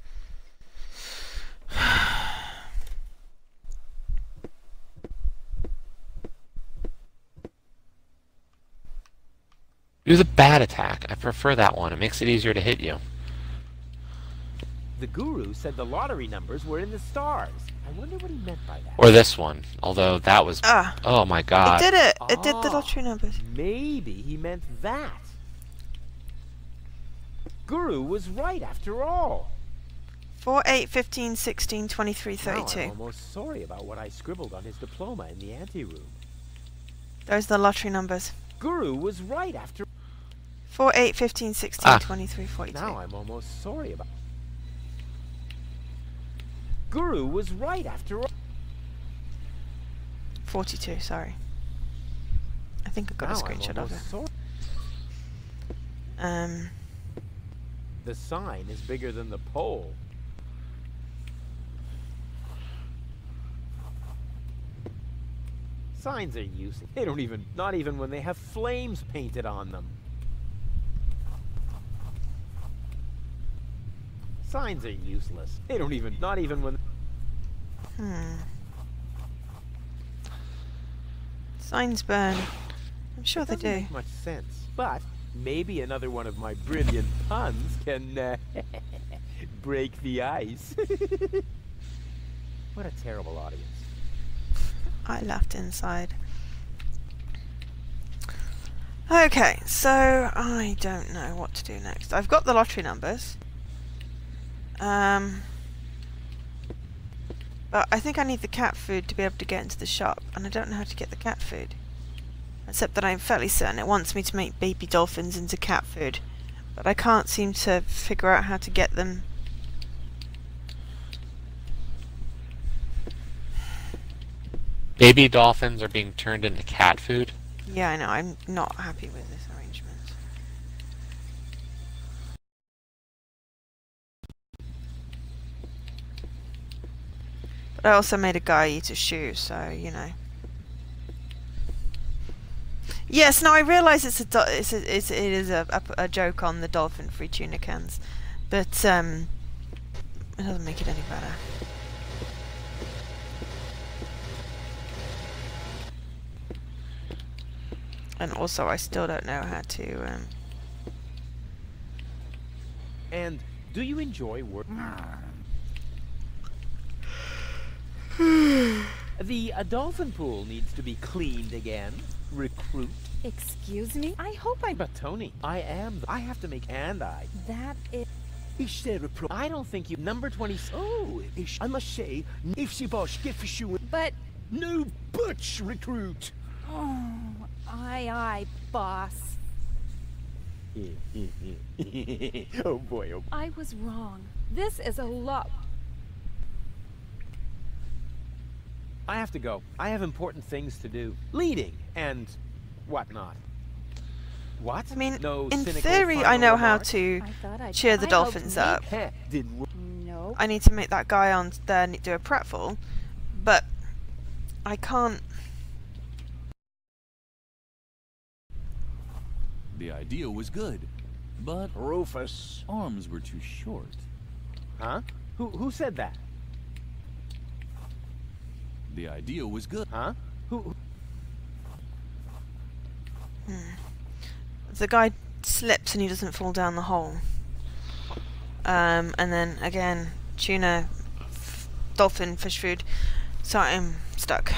Do the bat attack. I prefer that one. It makes it easier to hit you. The guru said the lottery numbers were in the stars. I wonder what he meant by that. Or this one. Although that was... Ah, Oh my it god. did it! It did the Ah. lottery numbers. Maybe he meant that. Guru was right after all. 4, 8, 15, 16, 23, Now 32. I'm almost sorry about what I scribbled on his diploma in the anteroom. Those are the lottery numbers. Guru was right after... 4, 8, 15, 16, Ah. 23, 42. Now I'm almost sorry about... Guru was right after all. 42, sorry. I think I got Now a I'm screenshot of almost it. sorry. The sign is bigger than the pole. Signs are useless. They don't even, not even when they have flames painted on them. Signs are useless. They don't even, not even when... Signs burn. I'm sure It they doesn't do. make much sense, but maybe another one of my brilliant puns can break the ice. What a terrible audience. I laughed inside. Okay, so I don't know what to do next. I've got the lottery numbers. But I think I need the cat food to be able to get into the shop, and I don't know how to get the cat food. Except that I'm fairly certain it wants me to make baby dolphins into cat food. But I can't seem to figure out how to get them. Baby dolphins are being turned into cat food. Yeah, I know, I'm not happy with this arrangement. But I also made a guy eat a shoe, so, you know. Yes, no, I realise it is a joke on the dolphin-free tuna cans, but it doesn't make it any better. And also, I still don't know how to. And do you enjoy work? The dolphin pool needs to be cleaned again. Recruit. Excuse me? I hope I... But Tony, I have to make That is... Is there a pro... I don't think you... Number 20... Oh, I must say, if she bosh get for sure. But... No butch, recruit. Oh, aye, boss. Oh boy, oh... I was wrong. This is a lot... I have to go. I have important things to do. Leading and whatnot. What? I mean, no in cynical theory, I final know how remarks? to I thought I'd... cheer the I dolphins helped up. Heh, didn't work. No. I need to make that guy on there do a pratfall, but I can't. The idea was good, but Rufus. arms were too short. Huh? Who said that? The idea was good. Huh? Who? The guy slips and he doesn't fall down the hole. And then again, tuna, dolphin, fish food. So I'm stuck.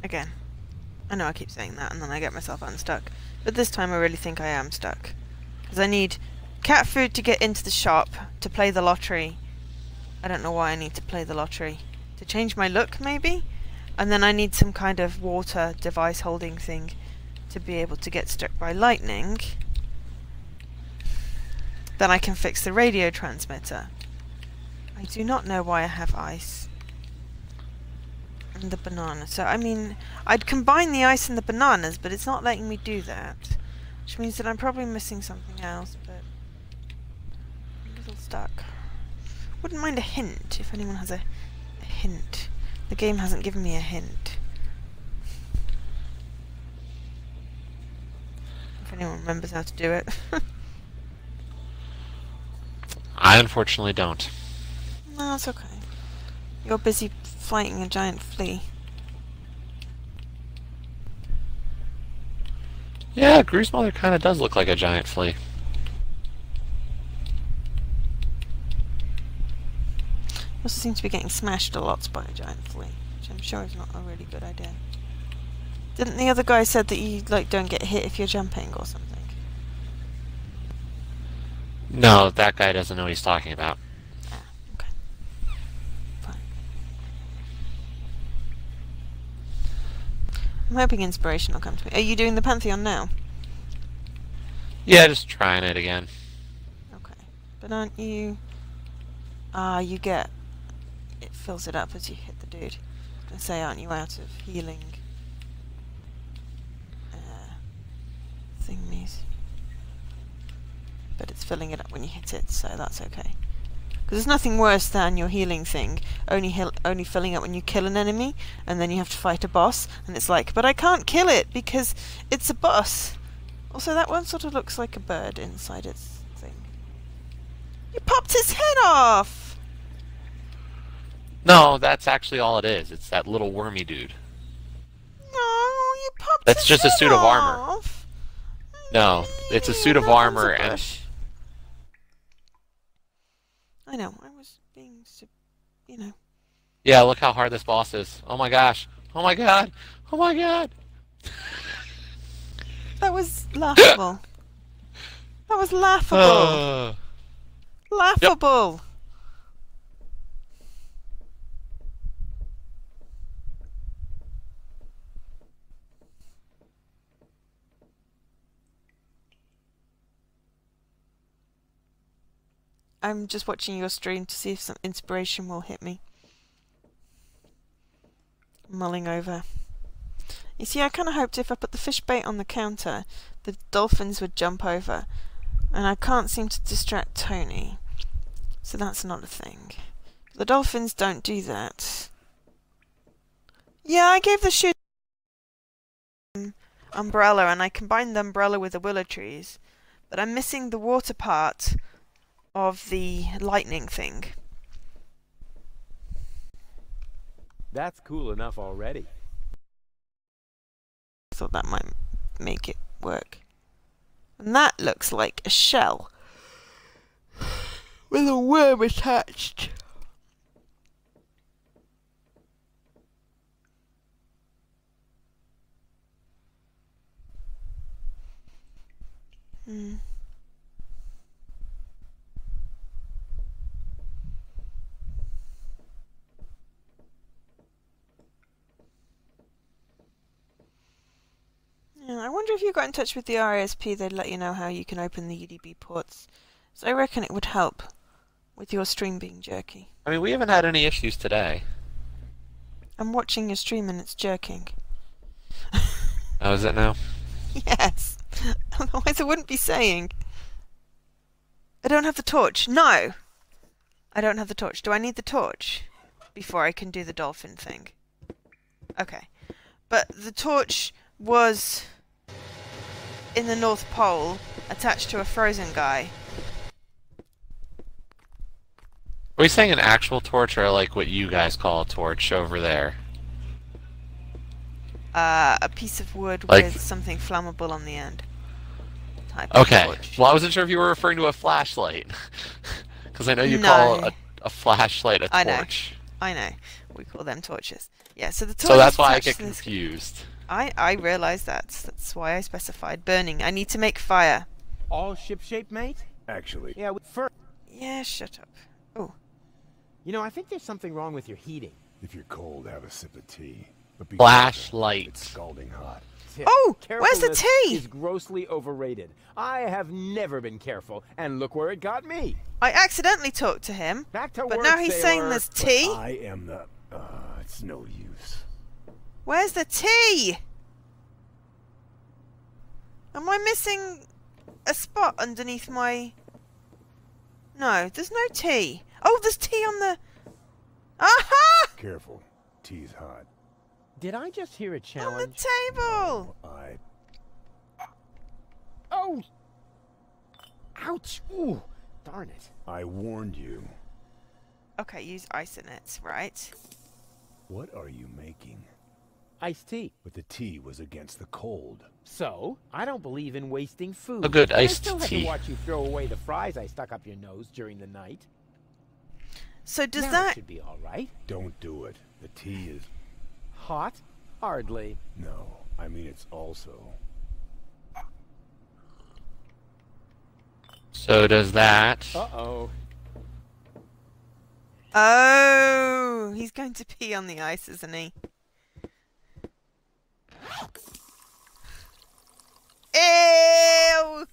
Again. I know I keep saying that and then I get myself unstuck. But this time I really think I am stuck. Because I need cat food to get into the shop to play the lottery. I don't know why I need to play the lottery. To change my look, maybe? And then I need some kind of water device holding thing to be able to get struck by lightning. Then I can fix the radio transmitter. I do not know why I have ice. And the banana. So, I mean, I'd combine the ice and the bananas, but it's not letting me do that. Which means that I'm probably missing something else, but I'm a little stuck. Wouldn't mind a hint, if anyone has a hint. The game hasn't given me a hint. If anyone remembers how to do it. I unfortunately don't. No, it's okay. You're busy fighting a giant flea. Yeah, Gru's mother kind of does look like a giant flea. Also seems to be getting smashed a lot by a giant flea, which I'm sure is not a really good idea. Didn't the other guy said that you don't get hit if you're jumping or something? No, that guy doesn't know what he's talking about. Ah, okay. Fine. I'm hoping inspiration will come to me. Are you doing the Pantheon now? Yeah, just trying it again. Okay. But aren't you... Ah, you get... It fills it up as you hit the dude. I was going to say, aren't you out of healing... thingies? But it's filling it up when you hit it, so that's okay. Because there's nothing worse than your healing thing only filling up when you kill an enemy, and then you have to fight a boss, and it's like, but I can't kill it because it's a boss. Also, that one sort of looks like a bird inside its thing. You popped his head off! No, that's actually all it is. It's that little wormy dude. you popped That's his just a head suit of armor. off. No, it's a suit of There comes a armor and... bush. I know, I was being, you know. Yeah, look how hard this boss is. Oh my gosh. Oh my god. Oh my god. That was laughable. That was laughable. Laughable. Yep. I'm just watching your stream to see if some inspiration will hit me. Mulling over. You see, I kind of hoped if I put the fish bait on the counter, the dolphins would jump over. And I can't seem to distract Tony. So that's not a thing. The dolphins don't do that. Yeah, I gave the shoe umbrella and I combined the umbrella with the willow trees. But I'm missing the water part of the lightning thing. That's cool enough already. I thought that might make it work. And that looks like a shell with a worm attached. Yeah, I wonder if you got in touch with the RASP, they'd let you know how you can open the UDB ports. So I reckon it would help with your stream being jerky. I mean, we haven't had any issues today. I'm watching your stream and it's jerking. Oh, is it now? Yes. Otherwise I wouldn't be saying. I don't have the torch. No! I don't have the torch. Do I need the torch before I can do the dolphin thing? Okay. But the torch was in the North Pole, attached to a frozen guy. Are we saying an actual torch or like what you guys call a torch over there? A piece of wood like, with something flammable on the end. Okay. Well, I wasn't sure if you were referring to a flashlight. Because I know you call a flashlight a torch. I know. We call them torches. Yeah, so the torch. So that's why I get confused. I realise that. That's why I specified burning. I need to make fire. All shipshape, mate? Actually. Yeah, first. Yeah, shut up. Oh. You know, I think there's something wrong with your heating. If you're cold, have a sip of tea. But flashlight. It's scalding hot. Oh, where's the tea? Is grossly overrated. I have never been careful, and look where it got me. I accidentally talked to him, Back to but work, now he's sailor. saying there's tea. But I am the. It's no use. Where's the tea? Am I missing a spot underneath my... No, there's no tea. Oh, there's tea on the... Aha! Careful. Tea's hot. Did I just hear a challenge? On the table! Oh! Ouch! Ooh! Darn it. I warned you. Okay, use ice in it, right? What are you making? Iced tea. But the tea was against the cold. So, I don't believe in wasting food. A good iced I still tea. had to watch you throw away the fries I stuck up your nose during the night. So does now that... It should be all right. Don't do it. The tea is... Hot? Hardly. No, I mean it's also... So does that... Uh-oh. Oh, he's going to pee on the ice, isn't he? Ew!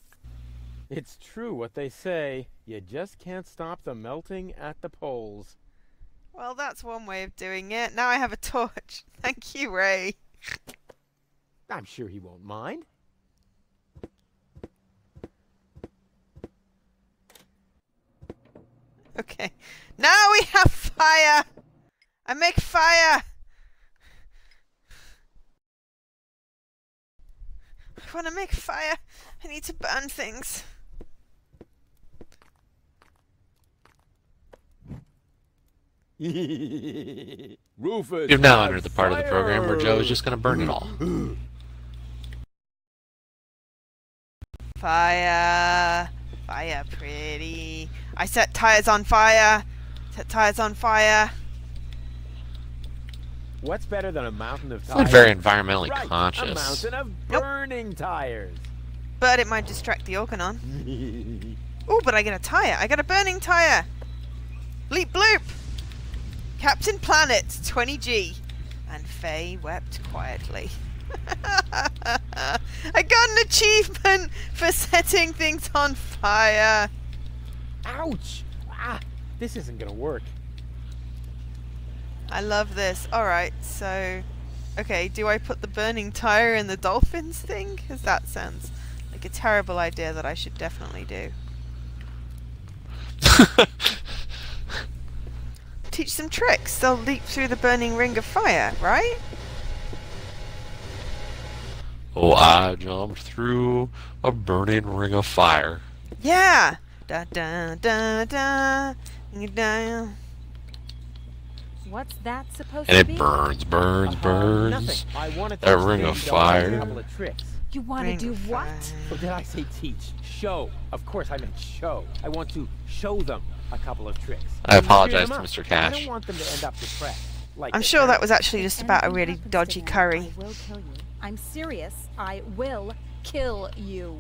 It's true what they say. You just can't stop the melting at the poles. Well, that's one way of doing it. Now I have a torch. Thank you, Ray. I'm sure he won't mind. Okay. Now we have fire! I make fire! I want to make fire. I need to burn things. Rufus, You've now entered the part of the program where Joe is just going to burn it all. Fire. Fire, pretty. I set tires on fire. Set tires on fire. What's better than a mountain of It's tires? not very environmentally Right, conscious. a mountain of burning tires. But it might distract the Organon. Oh, but I get a tire. I get a burning tire. Bleep bloop. Captain Planet, 20G. And Faye wept quietly. I got an achievement for setting things on fire. Ouch! Ah, this isn't gonna work. I love this. Alright, so... Okay, do I put the burning tire in the dolphins thing? Because that sounds like a terrible idea that I should definitely do. Teach them tricks. They'll leap through the burning ring of fire, right? Oh, I jumped through a burning ring of fire. Yeah! Da da da da. Da. What's that supposed And to it be? burns, burns, burns. Nothing. I want to A teach ring Baby of Dolphins fire. a couple of tricks. You want to Ring do of what? fire. Or did I say teach? Show. Of course I meant show. I want to show them a couple of tricks. I And cheer apologize them to up. Mr. I Cash. don't want them to end up depressed. Like I'm the sure that parents. was actually just about a really Anything dodgy happens to curry. them, I will kill you. I'm serious. I will kill you.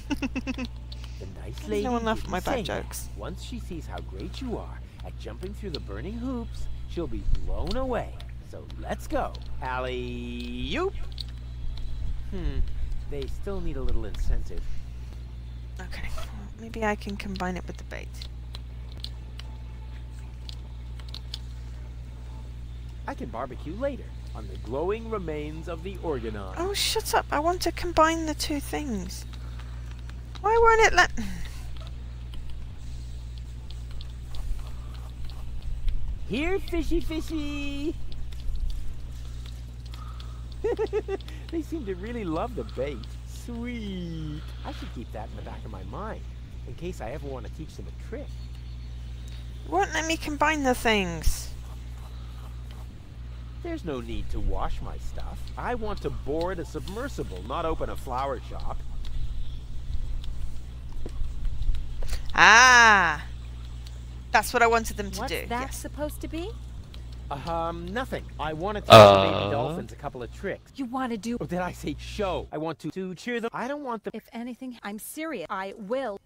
The nice Why lady does no one laugh at didn't my bad say jokes? that. Once she sees how great you are at jumping through the burning hoops, she'll be blown away. So let's go. Alley-oop! They still need a little incentive. Okay, well, maybe I can combine it with the bait. I can barbecue later on the glowing remains of the Organon. Oh, shut up. I want to combine the two things. Why won't it let... Here, fishy fishy! They seem to really love the bait. Sweet! I should keep that in the back of my mind, in case I ever want to teach them a trick. It won't let me combine the things. There's no need to wash my stuff. I want to board a submersible, not open a flower shop. Ah! That's what I wanted them to What's do. that Yes. supposed to be? Nothing. I want to teach the baby dolphins a couple of tricks. You want to do... Or did I say show? I want to cheer them. I don't want them. If anything, I'm serious. I will.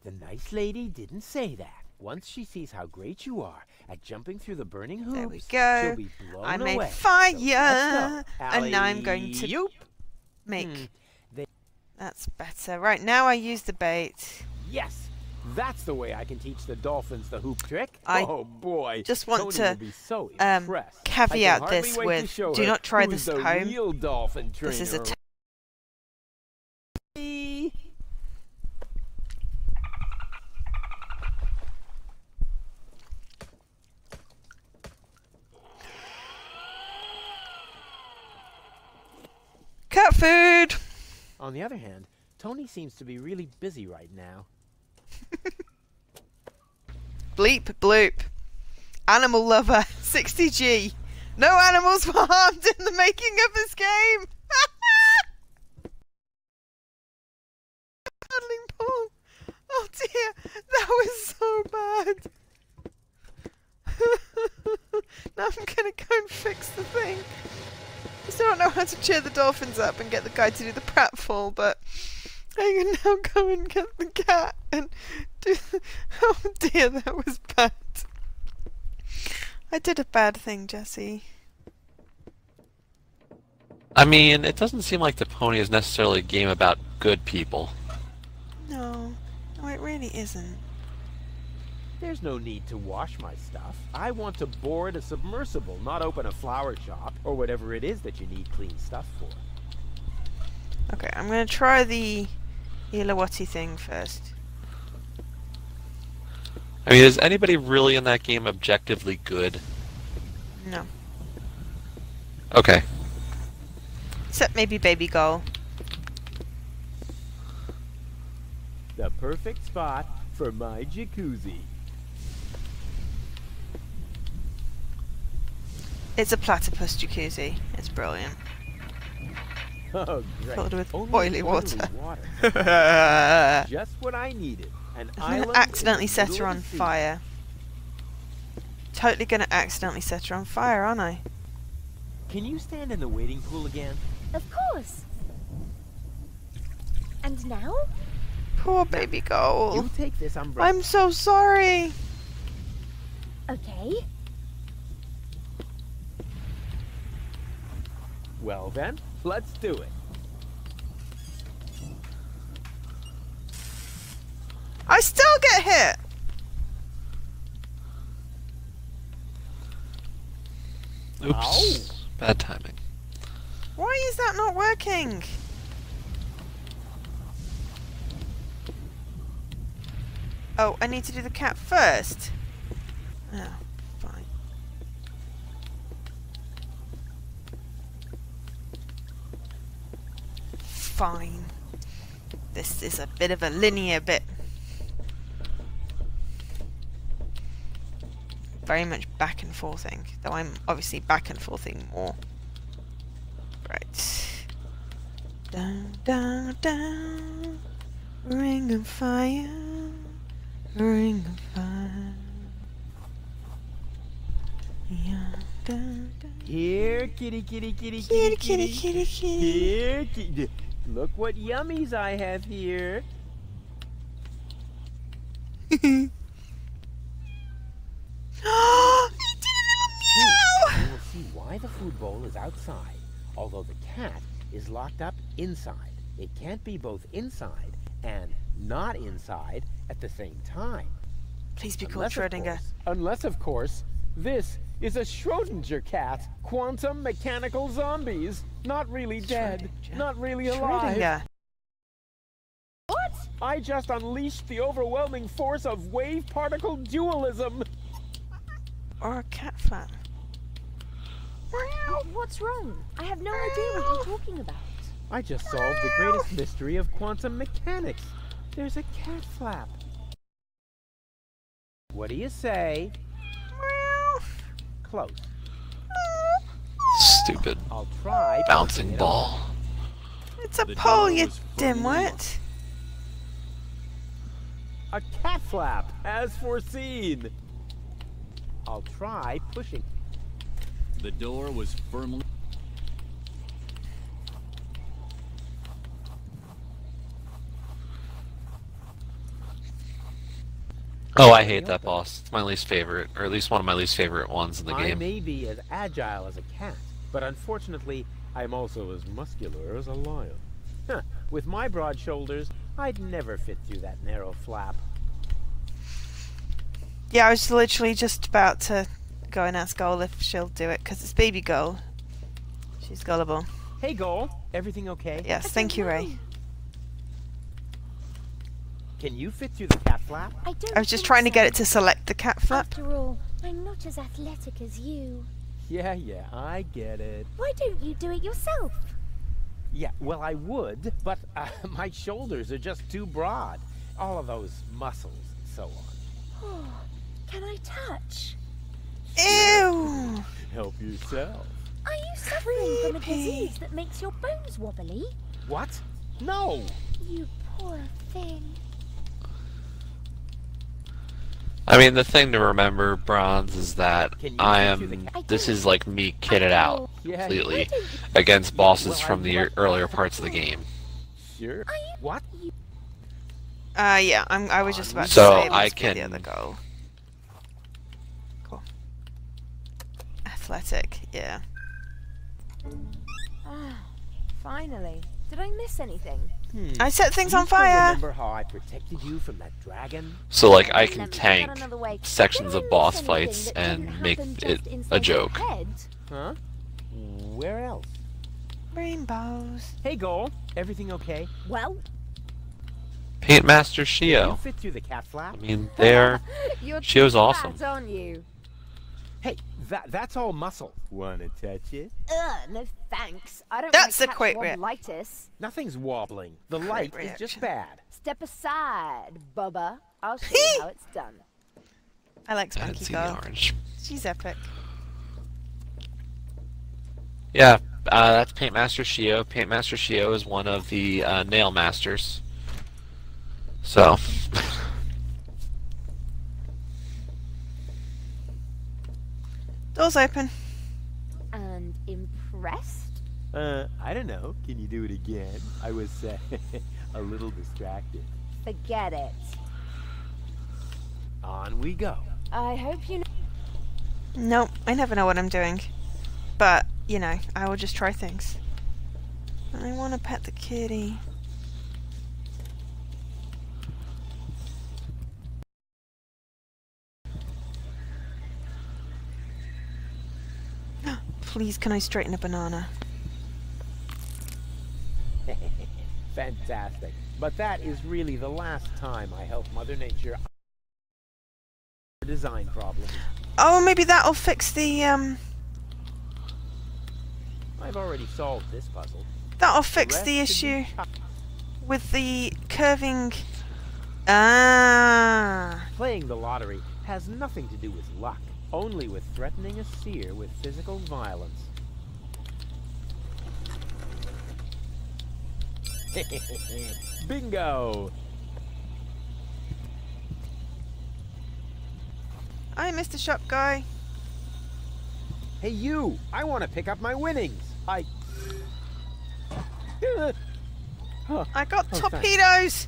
The nice lady didn't say that. Once she sees how great you are at jumping through the burning hoops, There we go. she'll be blown I made away. fire! So let's go. And now I'm going to Alley-oop. make... They- That's better. Right, now I use the bait. Yes, that's the way I can teach the dolphins the hoop trick. I Oh boy, just want Tony to, will be so impressed. caveat I can hardly this wait to with, show do her not try who's this the at home. real dolphin trainer. This is a... Cat food! On the other hand, Tony seems to be really busy right now. Bleep bloop. Animal lover, 60G. No animals were harmed in the making of this game! Paddling pool. Oh dear, that was so bad. Now I'm gonna go and fix the thing. I still don't know how to cheer the dolphins up and get the guy to do the pratfall, but I can now go and get the cat and do... Oh dear, that was bad. I did a bad thing, Jesse. I mean, it doesn't seem like Deponia is necessarily a game about good people. No, it really isn't. There's no need to wash my stuff. I want to board a submersible, not open a flower shop, or whatever it is that you need clean stuff for. Okay, I'm going to try the Ilawati thing first. I mean, is anybody really in that game objectively good? No. Okay. Except maybe Baby Goal. The perfect spot for my jacuzzi. It's a platypus jacuzzi. It's brilliant. Oh, great. Filled with Only boiling water. Just what I needed. An I'm gonna island accidentally in the set middle her of on the sea. fire. Totally gonna accidentally set her on fire, aren't I? Can you stand in the wading pool again? Of course. And now? Poor baby girl. You take this umbrella. I'm so sorry. Okay. Well then, let's do it. I still get hit. Oops. Ow. Bad timing. Why is that not working? Oh, I need to do the cat first. Oh, fine. Fine. This is a bit of a linear bit. Very much back and forthing, though I'm obviously back and forthing more. Right. Down, down, down. Ring of fire. Ring of fire. Yeah, down, down. Here, kitty, kitty, kitty, Kitty, kitty, kitty, kitty. Here, kitty. Look what yummies I have here. You will see why the food bowl is outside, although the cat is locked up inside. It can't be both inside and not inside at the same time. Please be called Schrödinger. Unless, of course, this is a Schrödinger cat. Quantum mechanical zombies. Not really dead. Schrödinger. Not really alive. Schrödinger. What? I just unleashed the overwhelming force of wave particle dualism. Or a cat flap. What's wrong? I have no idea what you're talking about. I just solved the greatest mystery of quantum mechanics. There's a cat flap. What do you say? Close. Stupid I'll try bouncing pushing it ball. It's a The pole, door you was firmly dimwit. A cat flap, as foreseen. I'll try pushing. The door was firmly... Oh, I hate that boss. It's my least favorite, or at least one of my least favorite ones in the I game. may be as agile as a cat, but unfortunately, I'm also as muscular as a lion. Huh, with my broad shoulders, I'd never fit through that narrow flap. Yeah, I was literally just about to go and ask Goal if she'll do it, because it's baby Goal. She's gullible. Hey, Goal, everything okay? Yes, thank you, Ray. Can you fit through the cat flap? I don't I was just think trying to get so. it to select the cat flap. After all, I'm not as athletic as you. Yeah, I get it. Why don't you do it yourself? Yeah, well, I would, but my shoulders are just too broad. All of those muscles and so on. Oh, can I touch? Ew! Help yourself. Are you suffering from a Creepy. disease that makes your bones wobbly? What? No! You poor thing. I mean, the thing to remember, Bronze, is that Can you I fit through am. the This is like me kitted out Yeah, completely Why don't you- against bosses well, from the I- earlier parts of the game. Sure. What? Yeah, I was just about to So say it I must be the can- other goal. Cool. Athletic, yeah. Ah, finally. Did I miss anything? I set things You on still fire! Remember how I protected you from that dragon? So, like, I Let can me put that tank another way. sections Did I of miss boss anything fights that and didn't make happen it just a inside your joke. head? Huh? Where else? Rainbows. Hey, Goal. Everything okay? Well, Paint Master Can you Shio. fit through the cat flap? I mean, they're. you're She was too awesome. fat, aren't you? Hey, that's all muscle. Wanna touch it? No thanks. I don't That's like a quick wobblitis. Nothing's wobbling. The light is just reaction. bad. Step aside, Bubba. I'll show you how it's done. I like I didn't Spunky see the Girl. orange. She's epic. Yeah, that's Paintmaster Shio. Paintmaster Shio is one of the nail masters. So. Door's open. And impressed? I don't know. Can you do it again? I was a little distracted. Forget it. On we go. I hope you know. No, I never know what I'm doing. But, you know, I will just try things. I want to pet the kitty. Please, can I straighten a banana? Fantastic. But that is really the last time I help Mother Nature design problems. Oh, maybe that'll fix the, I've already solved this puzzle. That'll fix rest the should issue be with the curving... Ah. Playing the lottery has nothing to do with luck, only with threatening a seer with physical violence. Bingo! Hi, Mr. Shop Guy. Hey you! I want to pick up my winnings! I got thanks. torpedoes!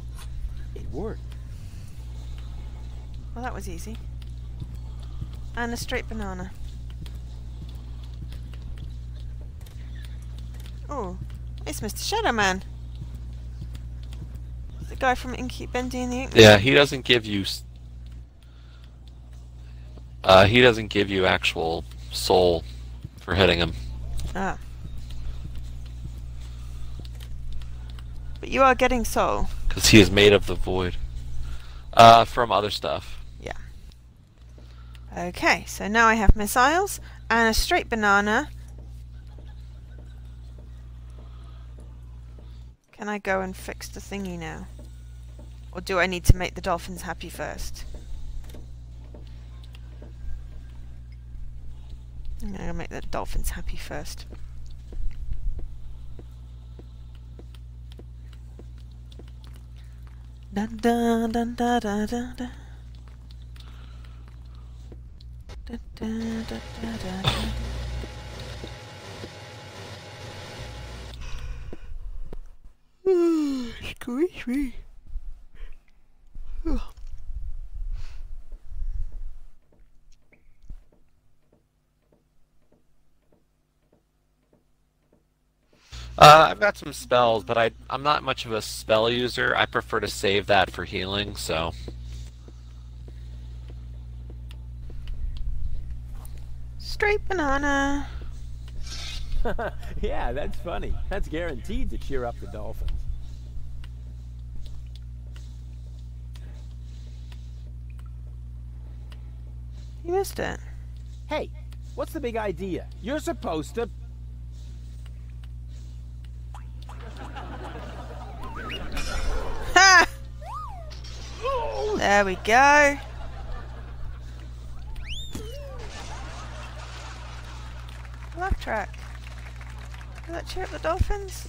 It worked. Well, that was easy. And a straight banana. Oh, it's Mr. Shadow Man. The guy from Bendy and the Ink. Yeah, he doesn't give you. He doesn't give you actual soul for hitting him. Ah. But you are getting soul. Because he is made of the void. From other stuff. Yeah. Okay, so now I have missiles and a straight banana. Can I go and fix the thingy now? Or do I need to make the dolphins happy first? I'm going to make the dolphins happy first. Dun dun dun da da da da. Da da da da da da. Squeeze me. I've got some spells, but I'm not much of a spell user. I prefer to save that for healing, so... Straight banana. Yeah, that's funny. That's guaranteed to cheer up the dolphins. You missed it. Hey, what's the big idea? You're supposed to... Ha! There we go. Laugh track. Will that cheer up the dolphins?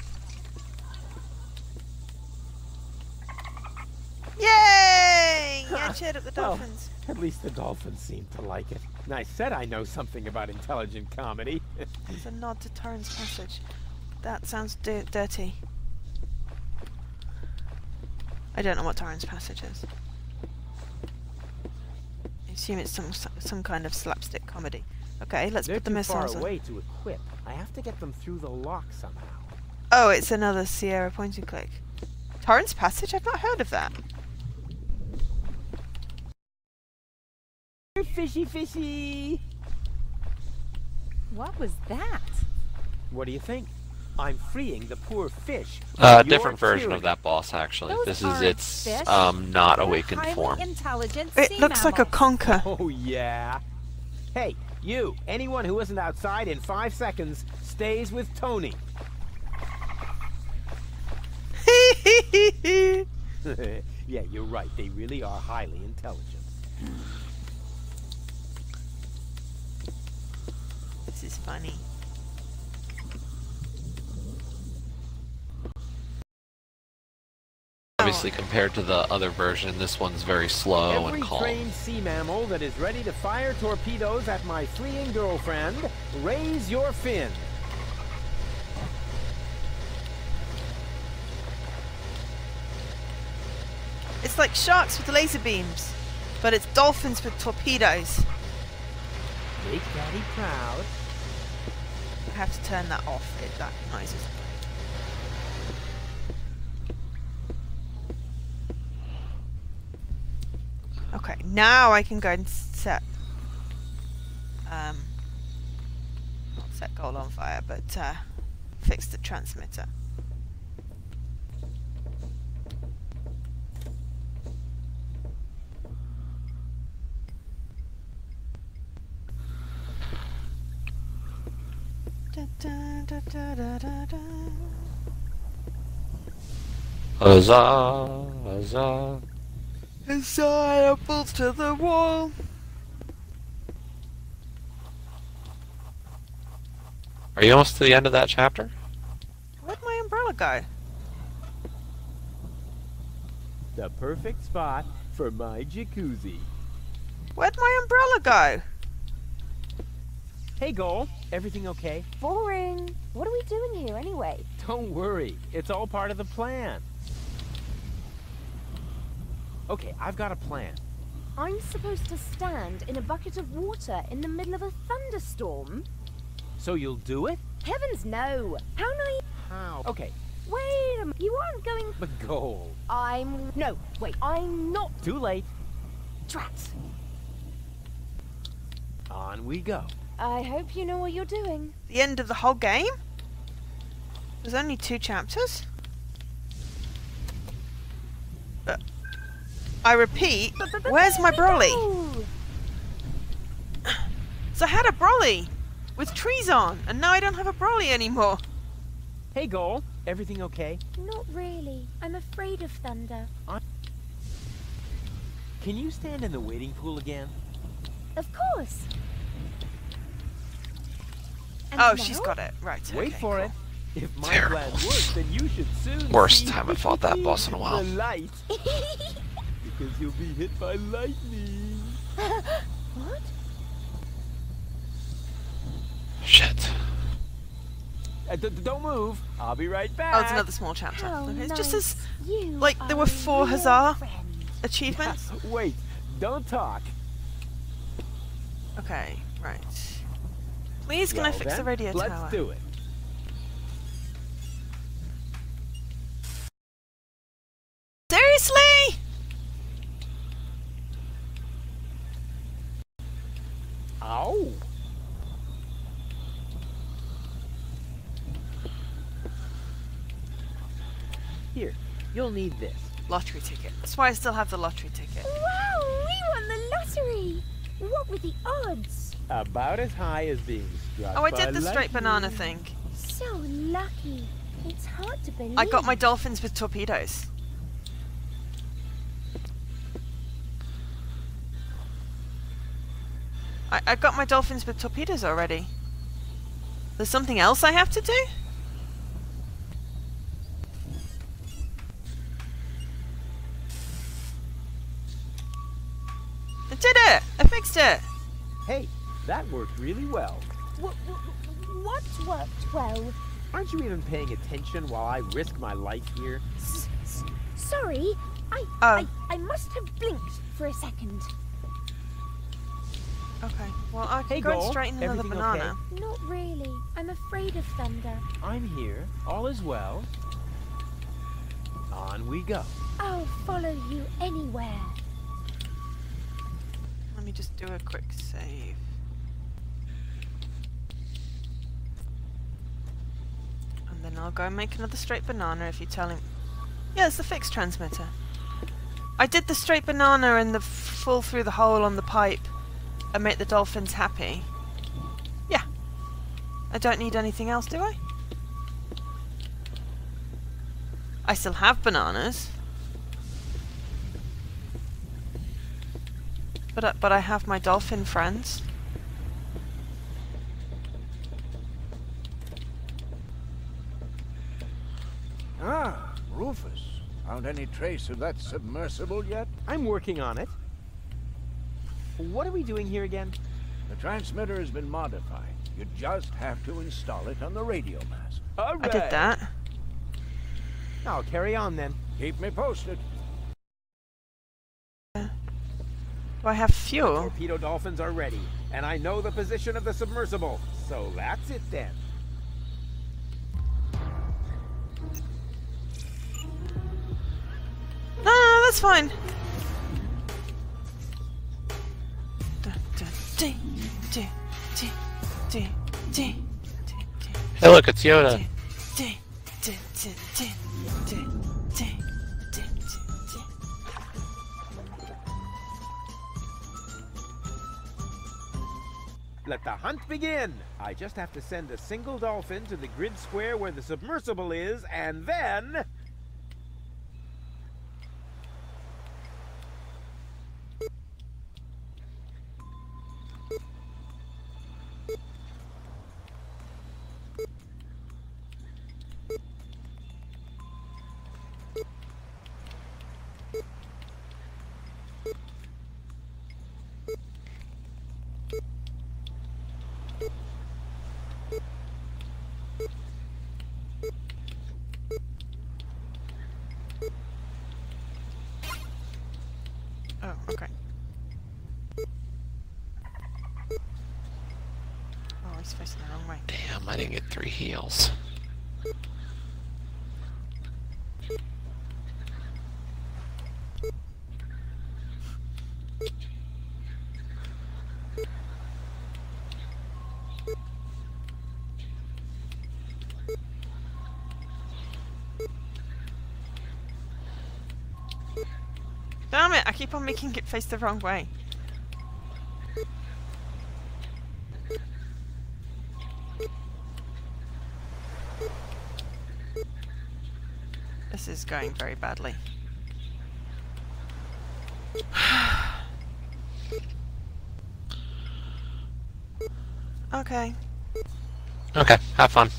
Yay! Yeah, cheered up the dolphins. Well, at least the dolphins seem to like it. And I said I know something about intelligent comedy. It's a nod to Torrance Passage. That sounds dirty. I don't know what Torrance Passage is. I assume it's some kind of slapstick comedy. Okay, let's They're put the too missiles far on. away to equip. I have to get them through the lock somehow. Oh, it's another Sierra point and click. Torrance Passage? I've not heard of that. Fishy, fishy! What was that? What do you think? I'm freeing the poor fish. Different version of that boss, actually. Those This is aren't its fish. Not They're awakened highly form. intelligent It sea looks like a mammals. conker. Oh, yeah. Hey, you, anyone who isn't outside in 5 seconds stays with Tony. Yeah, you're right. They really are highly intelligent. This is funny. Obviously, compared to the other version, this one's very slow Every and calm. trained sea mammal that is ready to fire torpedoes at my fleeing girlfriend, raise your fin. It's like sharks with laser beams, but it's dolphins with torpedoes. Make Daddy proud. I have to turn that off. That noise is. Okay, now I can go and set not set gold on fire, but fix the transmitter. Da, da, da, da, da, da, da. Huzzah! Huzzah! Huzzah! Bolts to the wall. Are you almost to the end of that chapter? Where'd my umbrella go? The perfect spot for my jacuzzi. Where'd my umbrella go? Hey, Goal. Everything okay? Boring. What are we doing here anyway? Don't worry. It's all part of the plan. Okay, I've got a plan. I'm supposed to stand in a bucket of water in the middle of a thunderstorm? So you'll do it? Heavens no! How naive? How? Okay, Wait a minute. You aren't going... but Goal. No, wait. I'm not... Too late. Drat. On we go. I hope you know what you're doing. The end of the whole game? There's only 2 chapters? I repeat, where's my brolly? No. So I had a brolly with trees on, and now I don't have a brolly anymore. Hey, Goal. Everything okay? Not really. I'm afraid of thunder. Can you stand in the wading pool again? Of course. And Oh, now? she's got it. Right. Wait okay, for cool. it. If my Terrible. plan works, then you should soon Worst see time I fought that boss in a while. the light. Because you'll be hit by lightning. What? Shit. Don't move. I'll be right back. Oh, it's another small chapter. How Okay, it's nice. just as You like there were are 4 a huzzah friend. achievements. Wait, don't talk. Okay, right. Please, can I Well, fix the then, radio let's tower? do it. Seriously? Ow. Here, you'll need this. Lottery ticket. That's why I still have the lottery ticket. Wow, we won the lottery! What were the odds? About as high as being struck Oh, I by did the straight banana lightning. thing. So lucky. It's hard to believe. I got my dolphins with torpedoes. I got my dolphins with torpedoes already. There's something else I have to do? I did it! I fixed it! Hey, that worked really well. What worked well? Aren't you even paying attention while I risk my life here? Sorry, Oh. I must have blinked for a second. Okay, well I can Hey, go and Goal, straighten another everything banana. Not really. I'm afraid of thunder. I'm here. All is well. On we go. I'll follow you anywhere. Let me just do a quick save. And then I'll go and make another straight banana if you tell him. Yeah, it's the fixed transmitter. I did the straight banana and the fall through the hole on the pipe and make the dolphins happy. Yeah. I don't need anything else, do I? I still have bananas. But I have my dolphin friends. Ah, Rufus. Found any trace of that submersible yet? I'm working on it. What are we doing here again? The transmitter has been modified. You just have to install it on the radio mast. All I did that. I'll carry on then. Keep me posted. Do I have fuel? Torpedo dolphins are ready, and I know the position of the submersible. So that's it then. No, that's fine. Hey, look, it's Yoda. Let the hunt begin. I just have to send a single dolphin to the grid square where the submersible is, and then... Oh, okay. Oh, he's facing the wrong way. Damn, I didn't get 3 heals. Damn it, I keep on making it face the wrong way. This is going very badly. Okay. Okay, have fun.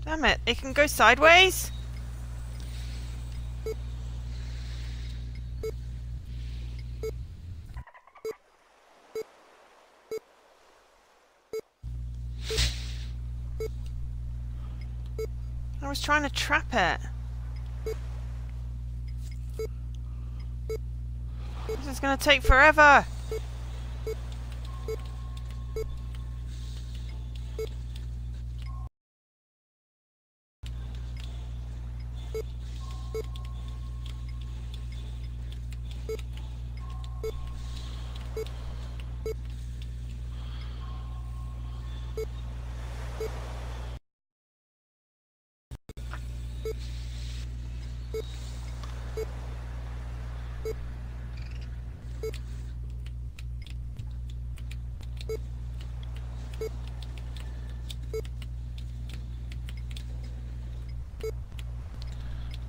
Damn it, it can go sideways? I was trying to trap it. This is gonna take forever.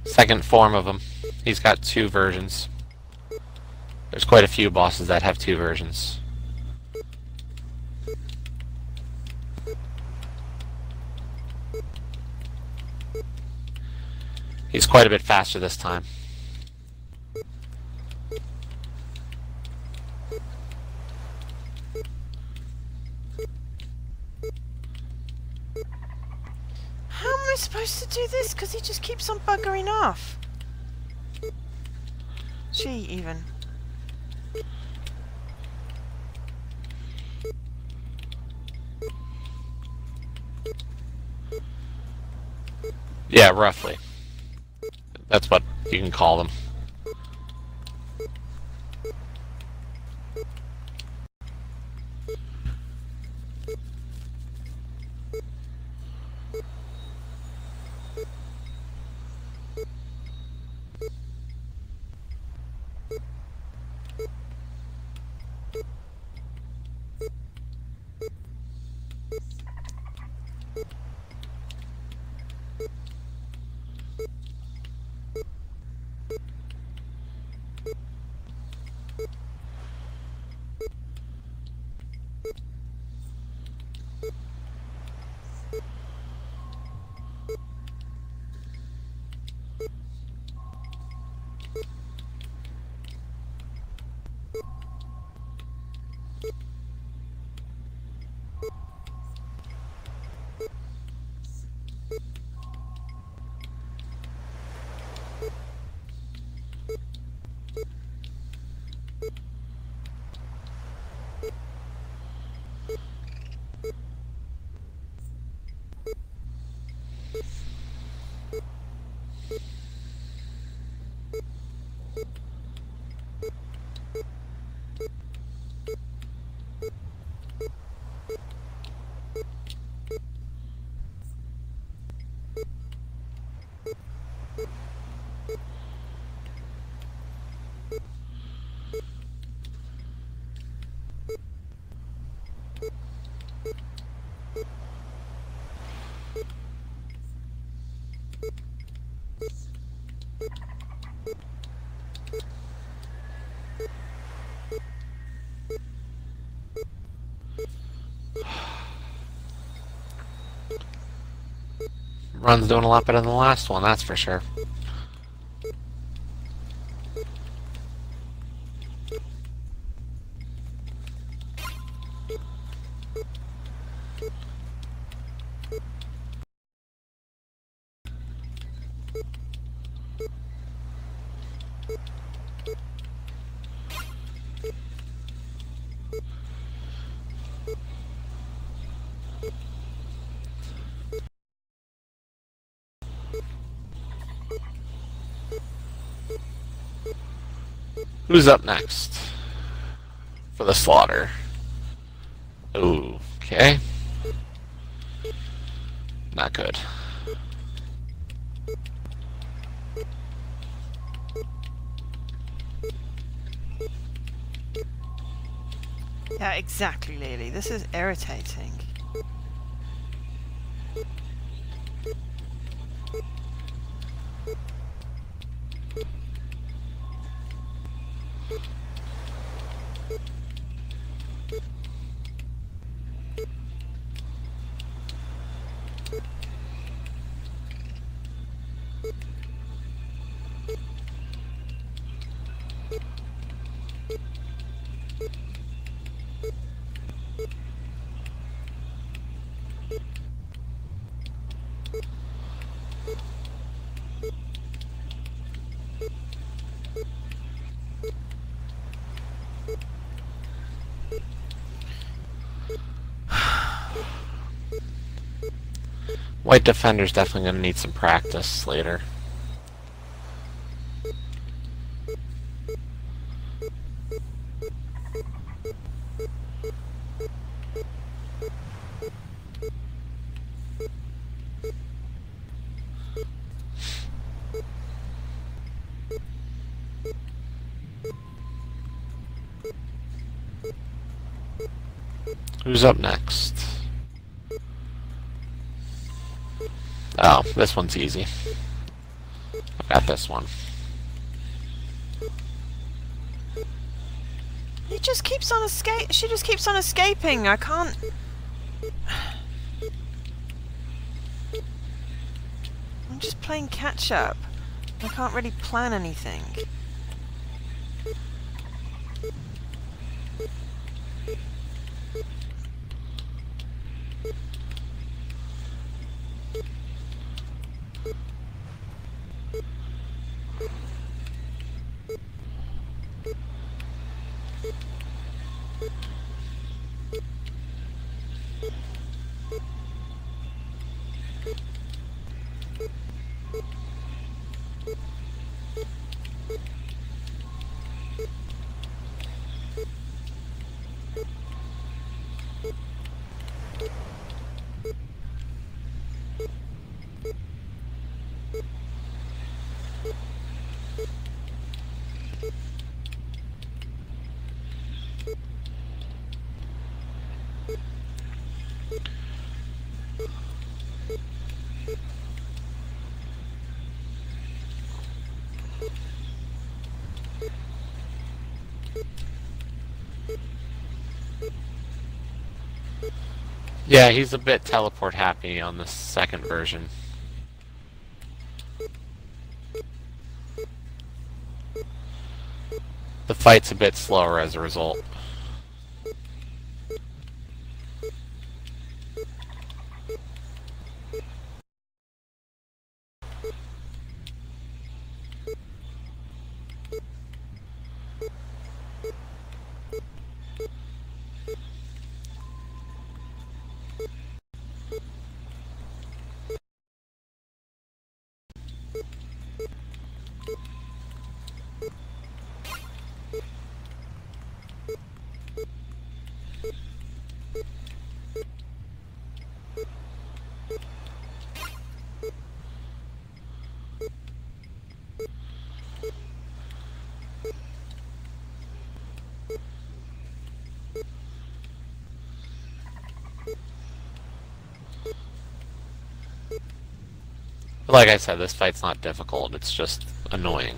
Second form of him. He's got 2 versions. There's quite a few bosses that have 2 versions. He's quite a bit faster this time. I supposed to do this? Because he just keeps on buggering off. She even. Yeah, roughly. That's what you can call them. Run's doing a lot better than the last one, that's for sure. Who's up next for the slaughter? Ooh, okay. Not good. Yeah, exactly, Lily. This is irritating. White defender's definitely going to need some practice later. Who's up next? Oh, this one's easy. I've got this one. He just keeps on she just keeps on escaping. I can't... I'm just playing catch up. I can't really plan anything. Yeah, he's a bit teleport happy on the second version. The fight's a bit slower as a result. But like I said, this fight's not difficult, it's just annoying.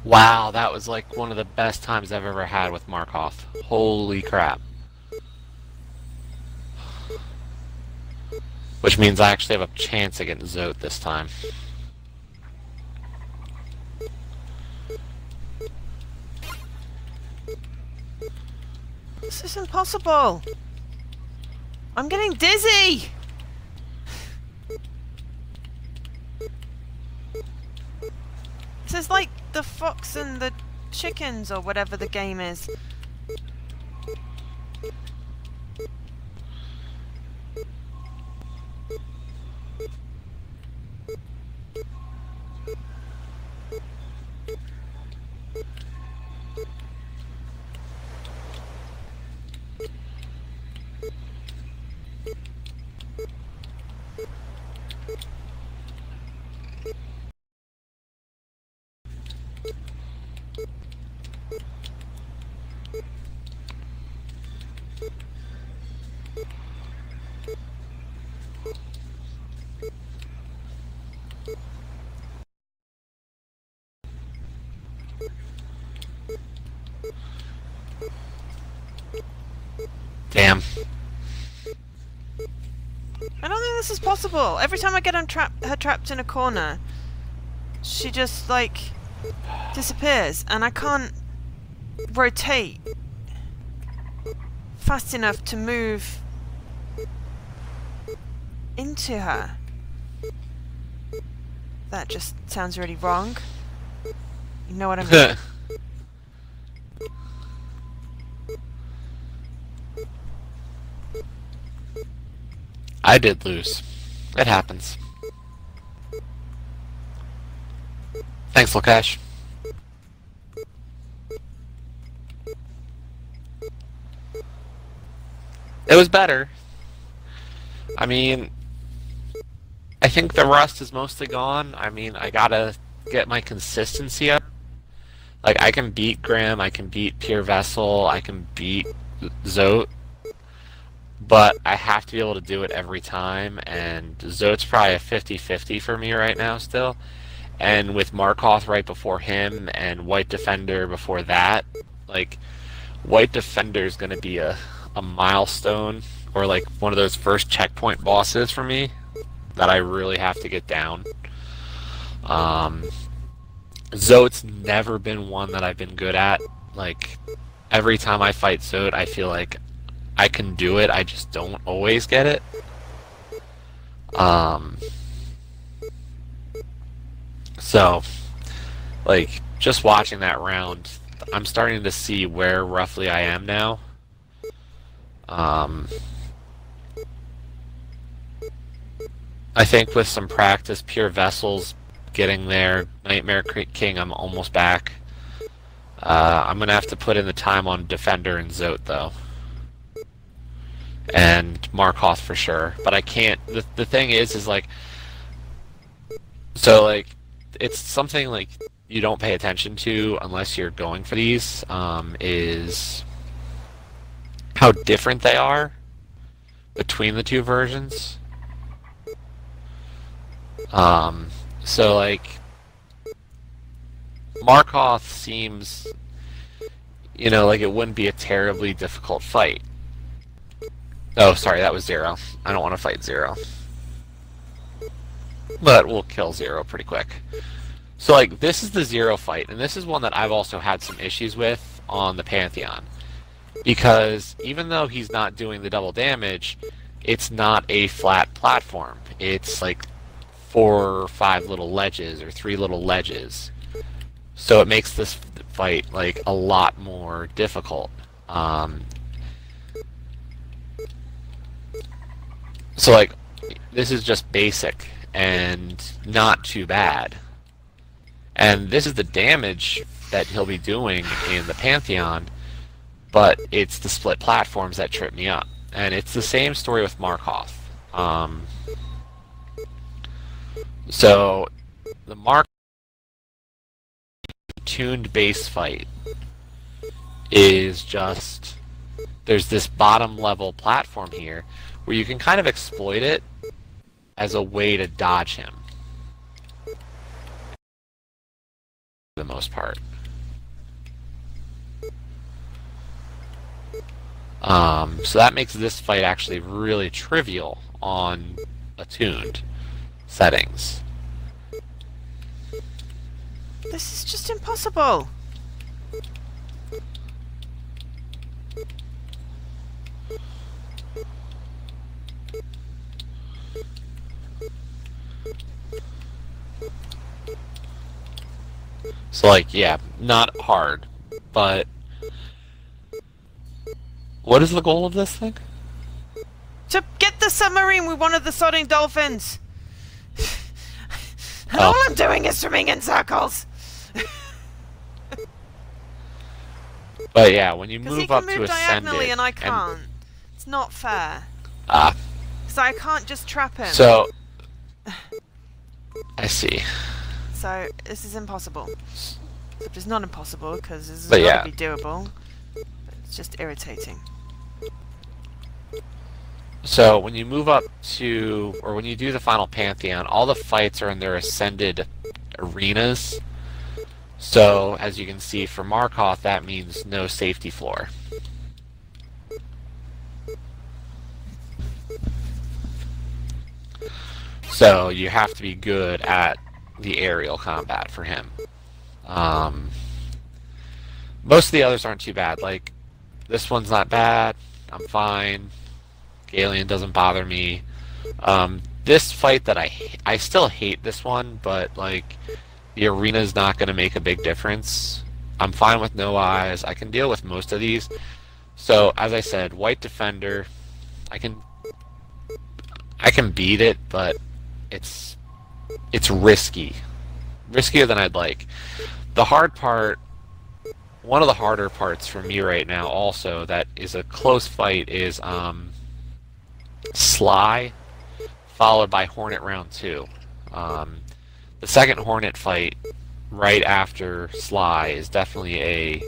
Wow, that was like one of the best times I've ever had with Markov. Holy crap. Which means I actually have a chance against Zote this time. This is impossible! I'm getting dizzy! This is like the fox and the chickens or whatever the game is. Damn. I don't think this is possible. Every time I get her trapped in a corner, she just, like, disappears. And I can't rotate fast enough to move into her. That just sounds really wrong. You know what I mean? I did lose. It happens. Thanks, Lukash. It was better. I mean, I think the rust is mostly gone. I mean, I gotta get my consistency up. Like, I can beat Grim, I can beat Pure Vessel, I can beat Zote, but I have to be able to do it every time, and Zote's probably a 50-50 for me right now still. And with Markoth right before him, and White Defender before that, like, White Defender is gonna be a milestone, or like one of those first checkpoint bosses for me that I really have to get down. Zote's never been one that I've been good at. Like, every time I fight Zote, I feel like I can do it, I just don't always get it. So, like, just watching that round, I'm starting to see where roughly I am now. I think with some practice, Pure Vessels getting there, Nightmare King, I'm almost back. I'm gonna have to put in the time on Defender and Zote though, and Markoth for sure. But I can't. The thing is like, so like, it's something like you don't pay attention to unless you're going for these. Is how different they are between the two versions. So like, Markoth seems, you know, like it wouldn't be a terribly difficult fight. Oh, sorry, that was Zero. I don't want to fight Zero. But we'll kill Zero pretty quick. So like, this is the Zero fight, and this is one that I've also had some issues with on the Pantheon. Because even though he's not doing the double damage, it's not a flat platform. It's like 4 or 5 little ledges, or 3 little ledges. So it makes this fight like a lot more difficult. So like, this is just basic and not too bad. And this is the damage that he'll be doing in the Pantheon, but it's the split platforms that trip me up. And it's the same story with Markoth. So the tuned base fight is just, there's this bottom level platform here where you can kind of exploit it as a way to dodge him for the most part. So that makes this fight actually really trivial on attuned settings. This is just impossible. So like, yeah, not hard, but what is the goal of this thing? To get the submarine with one of the sodding dolphins. And Oh. all I'm doing is swimming in circles. But yeah, when you Because he move can up move to diagonally Ascended, and I can't. It's not fair. Ah, So I can't just trap him. so I see. So this is impossible. Except it's not impossible because this is But got yeah. to be doable. But it's just irritating. So when you move up to, or when you do the final Pantheon, all the fights are in their Ascended arenas. So as you can see for Markoth, that means no safety floor. So you have to be good at the aerial combat for him. Most of the others aren't too bad. Like, this one's not bad. I'm fine. Galien doesn't bother me. This fight that I still hate this one, but like, the arena's not going to make a big difference. I'm fine with no eyes. I can deal with most of these. So as I said, White Defender, I can beat it, but it's risky. Riskier than I'd like. The hard part, one of the harder parts for me right now also that is a close fight is Sly followed by Hornet round 2. The second Hornet fight right after Sly is definitely a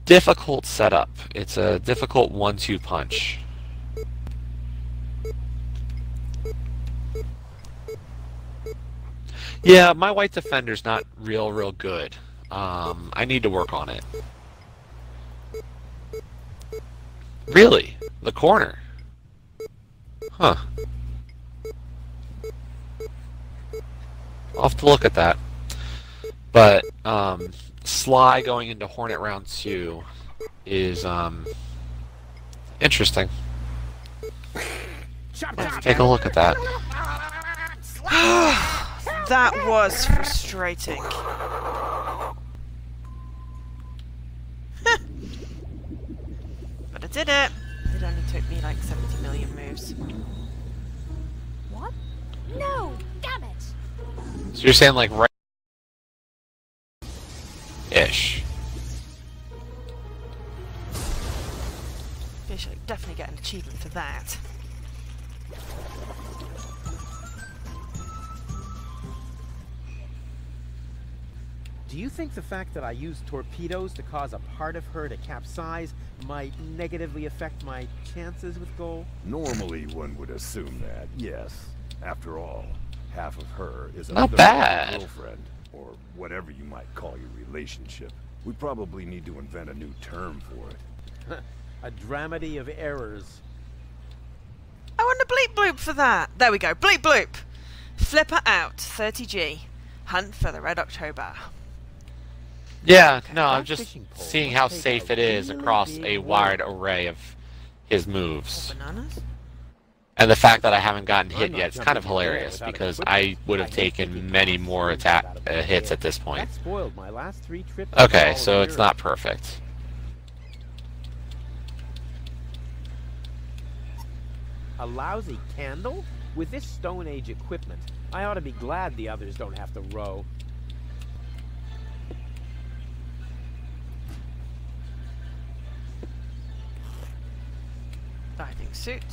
difficult setup. It's a difficult 1-2 punch. Yeah, my white defender's not real good. I need to work on it. Really? The corner? Huh. I'll have to look at that. But, Sly going into Hornet round 2 is, interesting. Let's take a look at that. That was frustrating. But I did it. It only took me like 70 million moves. What? No! Damn it! So you're saying like right ish. Fish, I definitely get an achievement for that. Do you think the fact that I used torpedoes to cause a part of her to capsize might negatively affect my chances with gold? Normally one would assume that, yes. After all, half of her is Not another bad. girlfriend, or whatever you might call your relationship. We probably need to invent a new term for it. A dramedy of errors. I want a bleep bloop for that. There we go. Bleep bloop. Flipper out. 30G. Hunt for the Red October. Yeah, no, I'm That just fishing pole seeing must how take safe a it is really across big a weight. wide array of his moves. Bananas? And the fact that I haven't gotten hit I'm yet, not it's kind of jumping in there hilarious without because equipment. I would have I hate taken kicking many my more screws out of my hits head. at this point. That spoiled my last 3 trips. Okay, so it's not perfect. A lousy candle? With this Stone Age equipment, I ought to be glad the others don't have to row. Diving suit.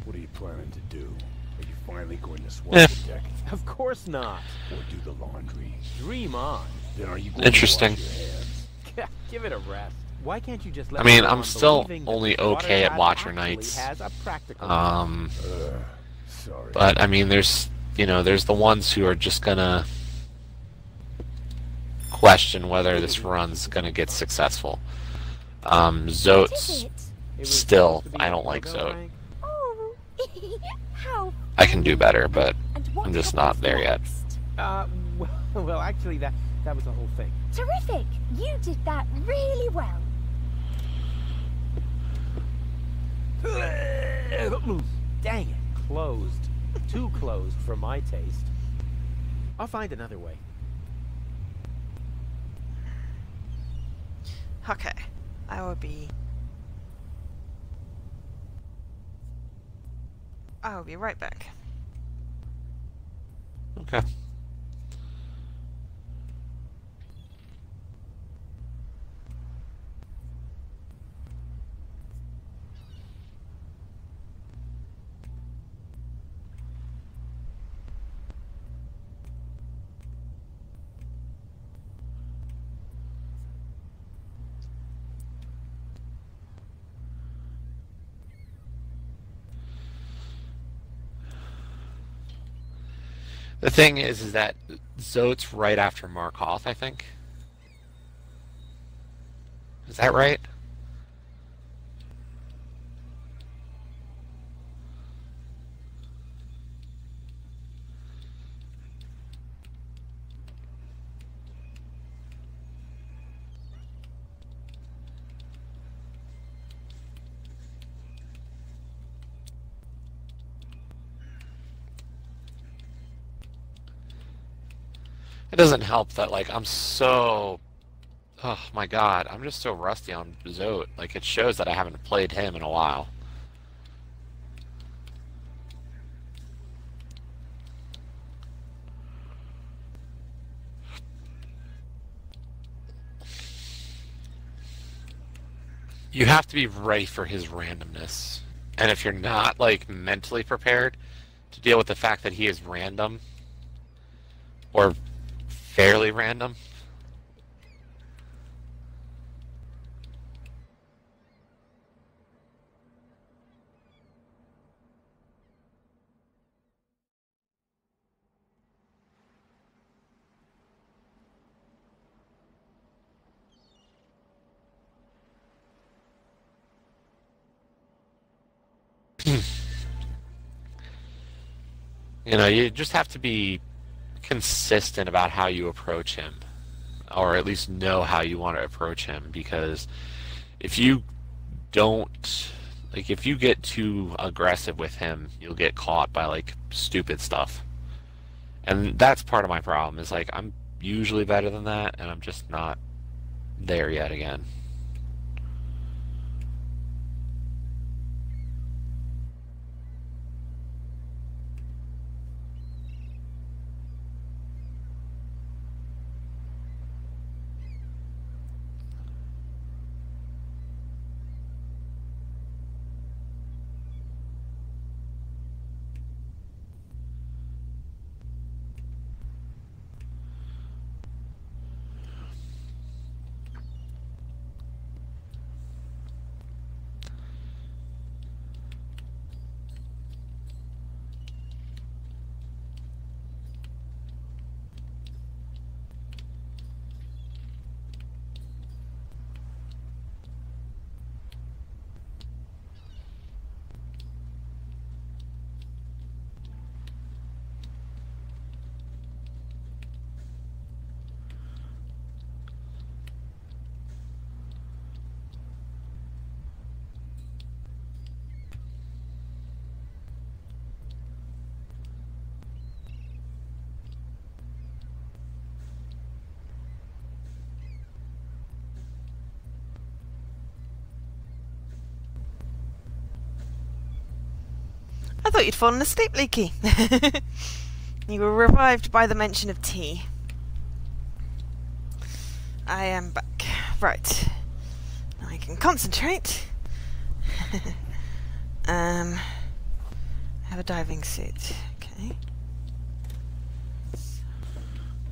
What are you planning to do? Are you finally going to swap Eh. the deck, Of course not. or do the laundry? Dream on. Then are you going Interesting. to wash your hands? Give it a rest. Why can't you just let I mean, me go I'm on still believing that only the okay at water Watcher actually Nights. has a practical Sorry. But I mean, there's there's the ones who are just gonna question whether this run's gonna get successful. What Zotes, is it? It was still, supposed to be I a don't like doorbell Zote. rank. Oh, how I can do better, but and what I'm just happens not there yet. next? Well, actually, that was the whole thing. Terrific! You did that really well. Dang it, closed. Too closed for my taste. I'll find another way. Okay. I will be right back. Okay. The thing is that Zote's right after Markov, I think. Is that right? It doesn't help that, like, I'm so... Oh my god, I'm just so rusty on Zote. Like, it shows that I haven't played him in a while. You have to be ready for his randomness. And if you're not, like, mentally prepared to deal with the fact that he is random, or fairly random, you know, you just have to be consistent about how you approach him, or at least know how you want to approach him, because if you don't, like, if you get too aggressive with him, you'll get caught by, like, stupid stuff. And that's part of my problem, is, like, I'm usually better than that, and I'm just not there yet again. I thought you'd fallen asleep, Leaky. You were revived by the mention of tea. I am back. Right. Now I can concentrate. Have a diving suit. Okay.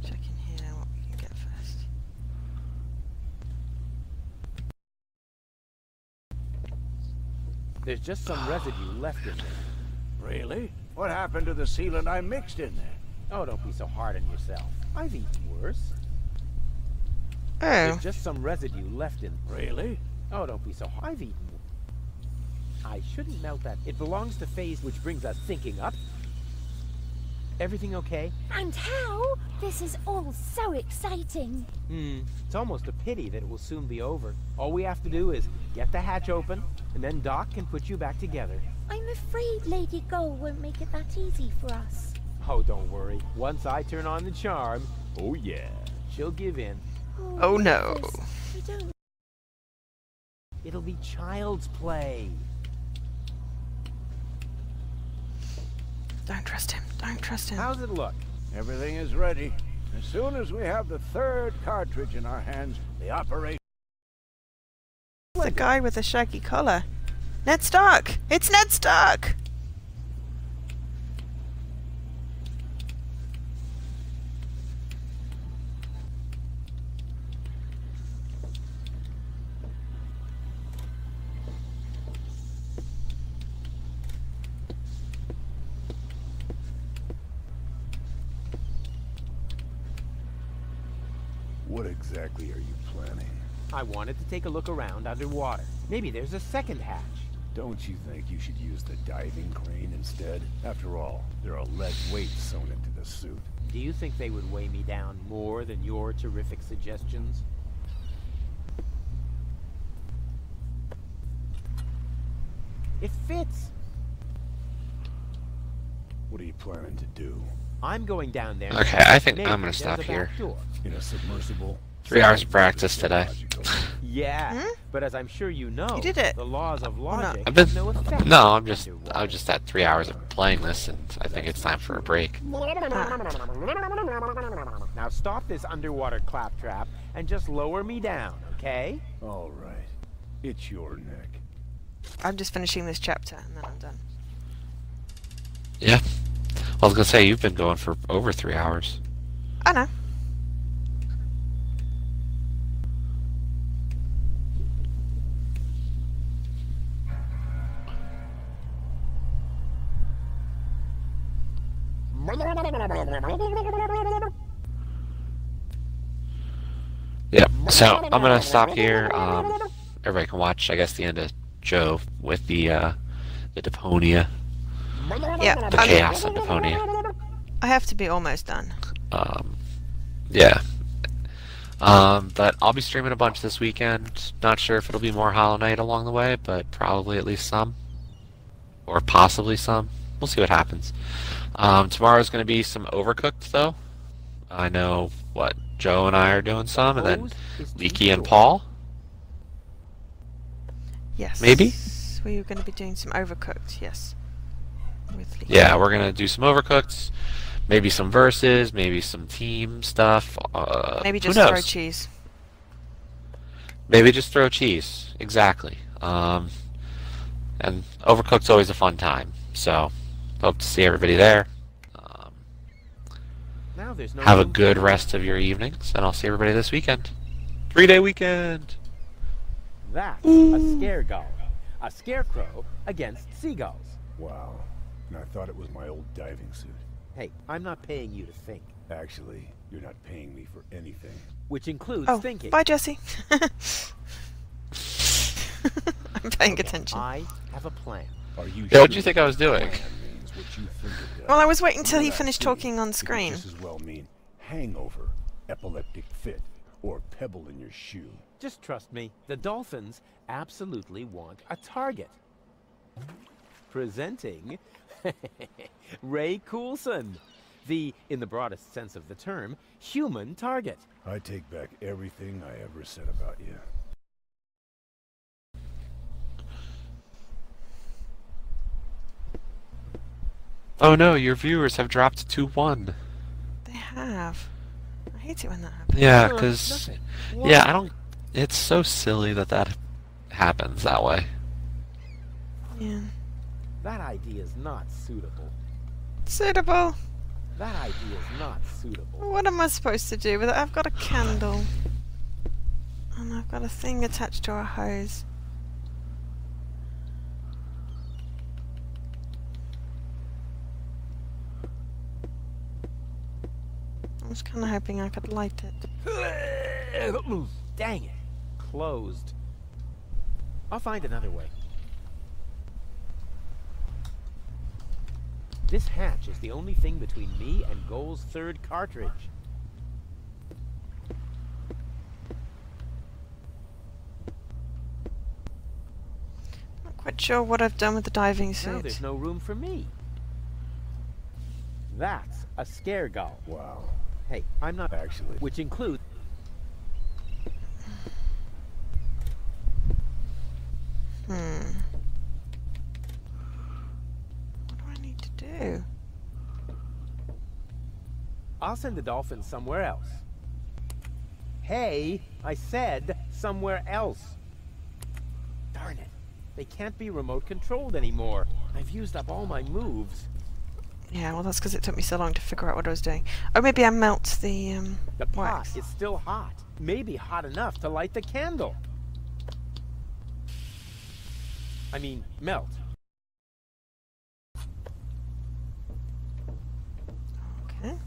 Check in here what we can get first. There's just some residue left in there. Really? What happened to the sealant I mixed in there? Oh, don't be so hard on yourself. I've eaten worse. Oh. There's just some residue left in. Really? Oh, don't be so hard. I've eaten. I shouldn't melt that. It belongs to phase which brings us thinking up. Everything okay? And how? This is all so exciting. It's almost a pity that it will soon be over. All we have to do is get the hatch open, and then Doc can put you back together. I'm afraid Lady Gull won't make it that easy for us. Oh, don't worry. Once I turn on the charm, oh yeah, she'll give in. Oh no. I don't. It'll be child's play. Don't trust him. Don't trust him. How's it look? Everything is ready. As soon as we have the third cartridge in our hands, the operation... It's the guy with the shaggy collar. Ned Stark! It's Ned Stark! What exactly are you planning? I wanted to take a look around underwater. Maybe there's a second hatch. Don't you think you should use the diving crane instead? After all, there are lead weights sewn into the suit. Do you think they would weigh me down more than your terrific suggestions? It fits. What are you planning to do? I'm going down there. Okay, I think Maybe I'm gonna there's stop a here. back door. In a submersible? 3 hours of practice today. Yeah, but as I'm sure you know, You did it. the laws of logic I've been have no effect. no, I'm just at 3 hours of playing this, and I think it's time for a break. Now stop this underwater claptrap and just lower me down, okay? All right. It's your neck. I'm just finishing this chapter and then I'm done. Yeah. Well, I was gonna say, you've been going for over 3 hours. I know. Yeah. So I'm gonna stop here. Everybody can watch, I guess, the end of Joe with the Deponia, Yeah. the chaos of Deponia. I have to be almost done. Yeah. But I'll be streaming a bunch this weekend. Not sure if it'll be more Hollow Knight along the way, but probably at least some. Or possibly some. We'll see what happens. Tomorrow's going to be some Overcooked, though. I know, what, Joe and I are doing some, and then Leaky and Paul. Yes. Maybe? We're going to be doing some Overcooked, yes. With Leaky. Yeah, we're going to do some Overcooked. Maybe some verses, maybe some team stuff. Maybe just who knows? throw cheese. Maybe just throw cheese. Exactly. And Overcooked's always a fun time. So, hope to see everybody there. Now there's no Have a room good for- rest of your evenings, and I'll see everybody this weekend. 3-day weekend! That's a scare gull. A scarecrow against seagulls. Wow. And I thought it was my old diving suit. Hey, I'm not paying you to think. Actually, you're not paying me for anything. Which includes Oh, thinking. bye, Jesse. I'm paying Okay, attention. I have a plan. Are you Yeah, what do you sure think I was doing? plan means what you think it does? Well, I was waiting till You're he not finished kidding. talking on It could screen. just as well mean hangover, epileptic fit, or pebble in your shoe. Just trust me, the dolphins absolutely want a target. Presenting Ray Coulson, the, in the broadest sense of the term, human target. I take back everything I ever said about you. Oh no, your viewers have dropped to 1. They have. I hate it when that happens. Yeah, Huh, because... nothing. Yeah, I don't... It's so silly that that happens that way. Yeah. That idea is not suitable. Suitable. That idea is not suitable. What am I supposed to do with it? I've got a candle. And I've got a thing attached to a hose. I was kind of hoping I could light it. Dang it. Closed. I'll find another way. This hatch is the only thing between me and Goal's third cartridge. Not quite sure what I've done with the diving Now suit. there's no room for me. That's a scare gull. Wow. Hey, I'm not Actually, which includes What do I need to do? I'll send the dolphins somewhere else. Hey, I said somewhere else. Darn it. They can't be remote controlled anymore. I've used up all my moves. Yeah, well that's because it took me so long to figure out what I was doing. Oh, maybe I melt the The pot wax. is still hot. Maybe hot enough to light the candle. I mean, melt. Okay.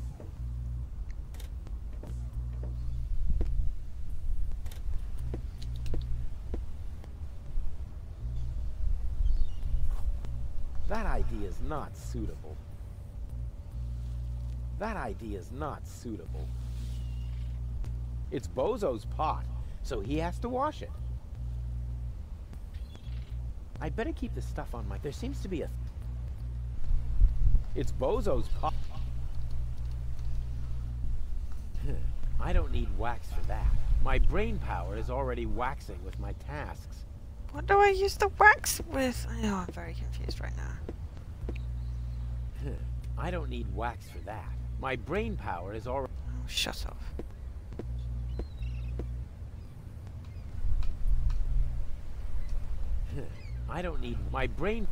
That idea is not suitable. That idea is not suitable. It's Bozo's pot, so he has to wash it. I better keep the stuff on my... There seems to be a... It's Bozo's pot. I don't need wax for that. My brain power is already waxing with my tasks. What do I use the wax with? Oh, I'm very confused right now. I don't need wax for that. My brain power is already... Oh, shut up. I don't need my brain.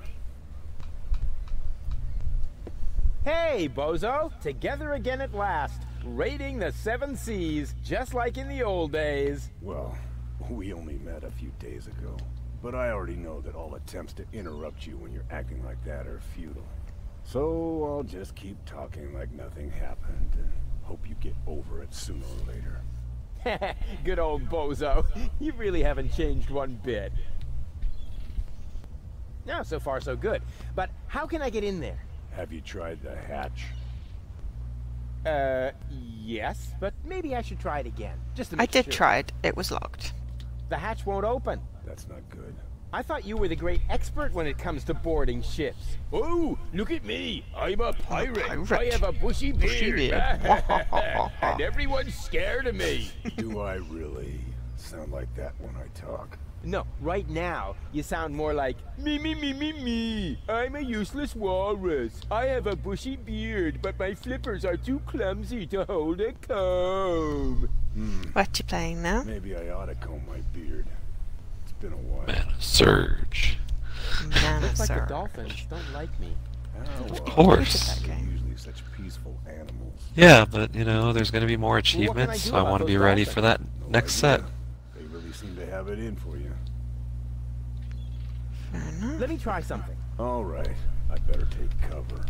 Hey, bozo! Together again at last, raiding the 7 seas, just like in the old days. Well, we only met a few days ago, but I already know that all attempts to interrupt you when you're acting like that are futile. So I'll just keep talking like nothing happened and hope you get over it sooner or later. Good old bozo. You really haven't changed one bit. No, so far so good. But how can I get in there? Have you tried the hatch? Yes, but maybe I should try it again, just to I make did sure. try it. It was locked. The hatch won't open. That's not good. I thought you were the great expert when it comes to boarding ships. Oh, look at me. I'm a pirate. pirate. I have a bushy beard. Bushy beard. And everyone's scared of me. Do I really sound like that when I talk? No, right now, you sound more like, me. I'm a useless walrus. I have a bushy beard, but my flippers are too clumsy to hold a comb. What you playing now? Maybe I ought to comb my beard. It's been a while. Mana Surge. Mana Looks like the Surge. dolphins don't like me. Of course. They're usually such peaceful animals. Yeah, but you know, there's going to be more can I achievements, do so I about want to be those ready dolphins? for that No next set. idea. They really seem to have it in for you. Fair enough. Let me try something. All right. I better take cover.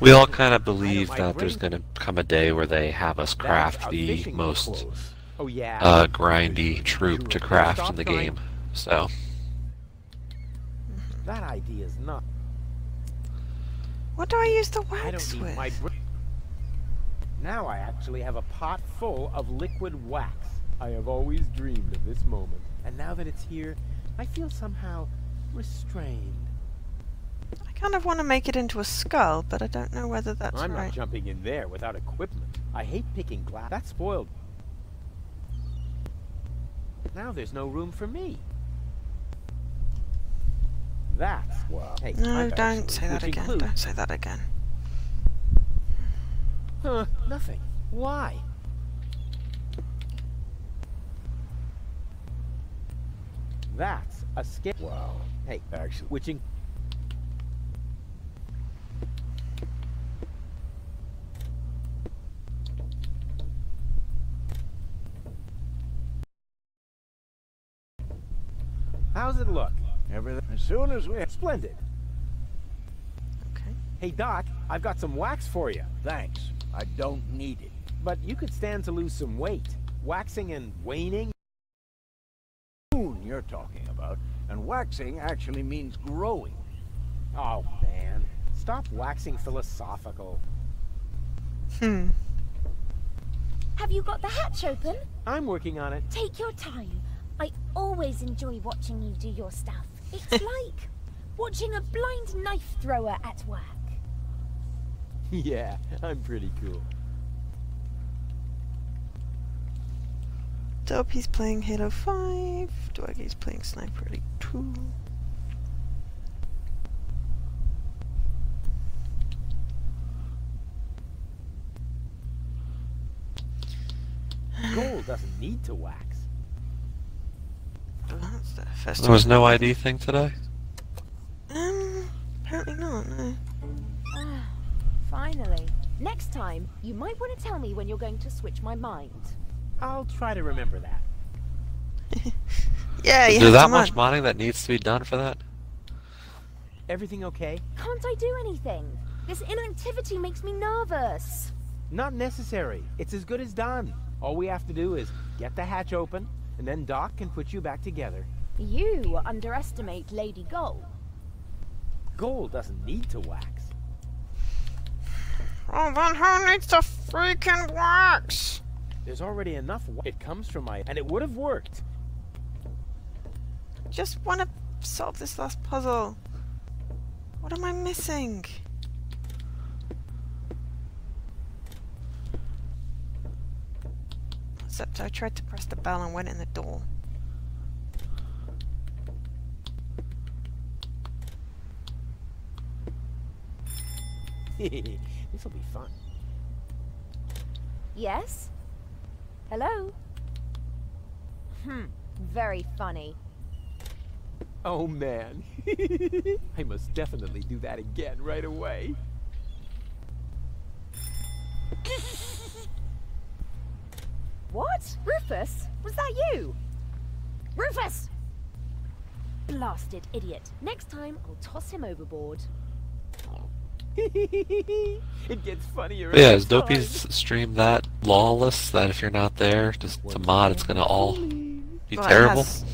We all kind of believe my that there's brain- going to come a day where they have us craft That's a the fishing most clothes. Oh yeah. grindy troop to craft in the game. So, That idea is not. What do I use the I wax don't need with? my Now I actually have a pot full of liquid wax. I have always dreamed of this moment. And now that it's here, I feel somehow restrained. I kind of want to make it into a skull, but I don't know whether that's I'm right. not jumping in there without equipment. I hate picking glass. That's spoiled. Now there's no room for me. That's Wow. Hey, No, I'm don't actually- say that which again. includes- Don't say that again. Huh, nothing. Why? That's a skip. Wow. Hey, Actually, which in How's it look? Everything. As soon as we... Splendid. Okay. Hey, Doc, I've got some wax for you. Thanks. I don't need it. But you could stand to lose some weight. Waxing and waning. You're talking about. And waxing actually means growing. Oh, man. Stop waxing philosophical. Hmm. Have you got the hatch open? I'm working on it. Take your time. I always enjoy watching you do your stuff. It's like watching a blind knife thrower at work. Yeah, I'm pretty cool. Dopey's playing Halo 5. Dwaggy's playing Sniper Elite 2. Gold doesn't need to wax. Oh, that's the first there was no ID thing today? Apparently not, no. Ah, finally. Next time, you might want to tell me when you're going to switch my mind. I'll try to remember that. Yeah, Is yeah, there that come much on. modding that needs to be done for that? Everything okay? Can't I do anything? This inactivity makes me nervous. Not necessary. It's as good as done. All we have to do is get the hatch open, and then Doc can put you back together. You underestimate Lady Gold. Gold doesn't need to wax. Oh, then who needs the freaking wax? There's already enough it comes from my... And it would have worked. Just want to solve this last puzzle. What am I missing? Except I tried to press the bell and went in the door. This'll be fun. Yes? Hello? Very funny. Oh man, I must definitely do that again right away. What? Rufus? Was that you? Rufus! Blasted idiot. Next time, I'll toss him overboard. It gets funnier. But yeah, is Dopey's stream that lawless that if you're not there, just to mod, it's gonna all be Well, it terrible? has-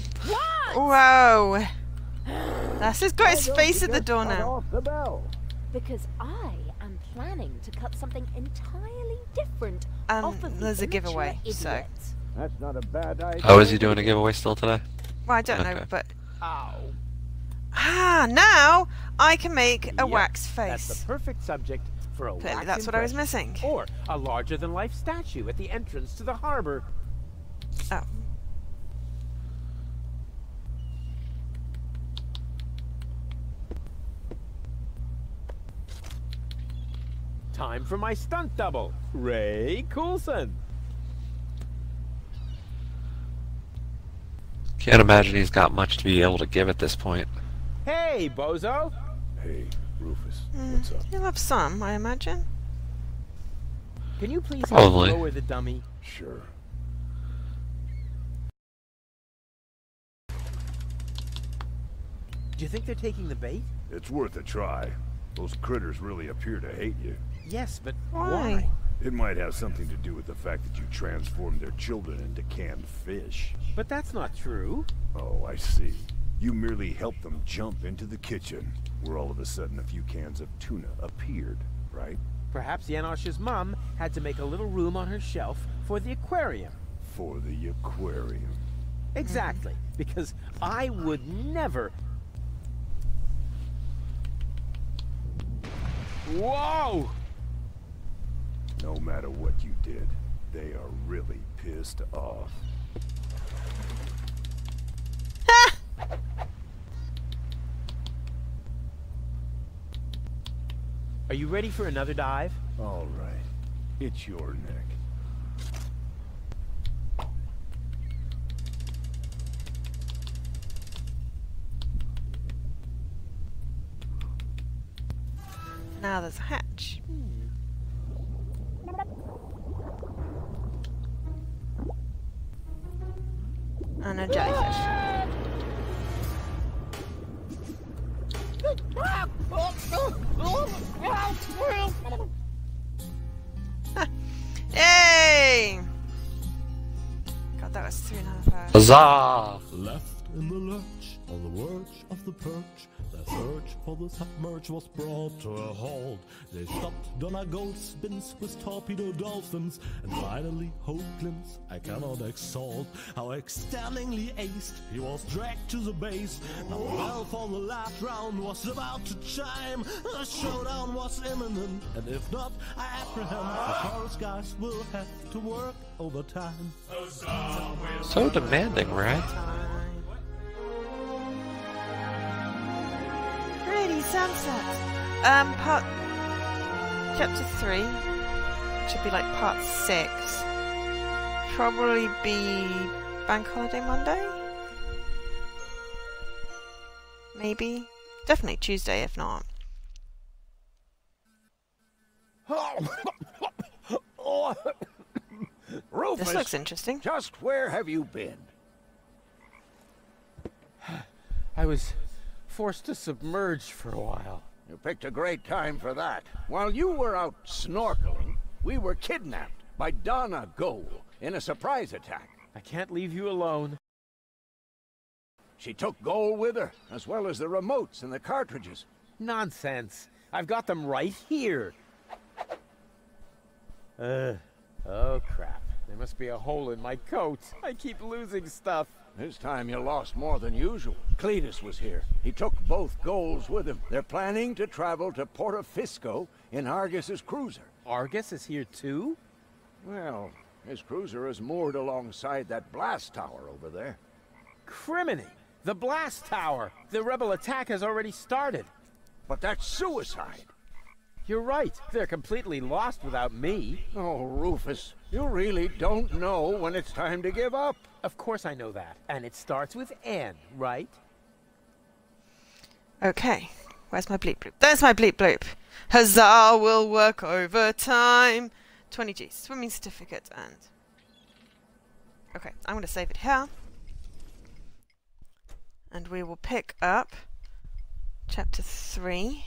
Whoa! That's just got his face at the door now. Because I am planning to cut something entirely different off of the There's a immature giveaway, idiot. so. That's not a bad idea. Oh, is he doing a giveaway still today? Well, I don't know, Okay. but. Ow. Now I can make a Yep, wax That's face. the perfect subject for a Clearly, wax that's what I was impression. missing. Or a larger-than-life statue at the entrance to the harbor. Oh. Time for my stunt double, Ray Coulson. Can't imagine he's got much to be able to give at this point. Hey, bozo. Hey, Rufus, what's up? You'll have some, I imagine. Can you please Probably. lower the dummy? Sure. Do you think they're taking the bait? It's worth a try. Those critters really appear to hate you. Yes, but Why? why? It might have something to do with the fact that you transformed their children into canned fish. But that's not true. Oh, I see. You merely helped them jump into the kitchen, where all of a sudden a few cans of tuna appeared, right? Perhaps Janosch's mom had to make a little room on her shelf for the aquarium. For the aquarium. Exactly, because I would never... Whoa! No matter what you did, they are really pissed off. Are you ready for another dive? All right. It's your neck. Now there's a hatch. And a jellyfish. Yay! God, that was 3.5 hours. Huzzah! Left in the lurch, on the verge of the perch, their search for the submerge was brought to a halt. They stopped Donna Goldspins with torpedo dolphins, and finally Hoaglands I cannot exalt. How externally aced he was dragged to the base. Now the bell for the last round was about to chime. A showdown was imminent, and if not, I apprehend the chorus guys will have to work overtime. So demanding, right? Pretty sunset. Part chapter 3 should be like part 6. Probably be Bank Holiday Monday? Maybe? Definitely Tuesday if not. Rufus, This looks interesting. just where have you been? I was forced to submerge for a while. You picked a great time for that. While you were out snorkeling, we were kidnapped by Donna Gold in a surprise attack. I can't leave you alone. She took Gold with her, as well as the remotes and the cartridges. Nonsense. I've got them right here. Oh crap. There must be a hole in my coat. I keep losing stuff. This time you lost more than usual. Cletus was here. He took both Golds with him. They're planning to travel to Portofisco in Argus's cruiser. Argus is here too? Well, his cruiser is moored alongside that blast tower over there. Criminy! The blast tower! The rebel attack has already started. But that's suicide. You're right. They're completely lost without me. Oh, Rufus, you really don't know when it's time to give up. Of course I know that. And it starts with N, right? Okay. Where's my bleep bloop? There's my bleep bloop. Huzzah, we'll work overtime. 20G. Swimming certificate and... Okay, I'm going to save it here. And we will pick up chapter 3.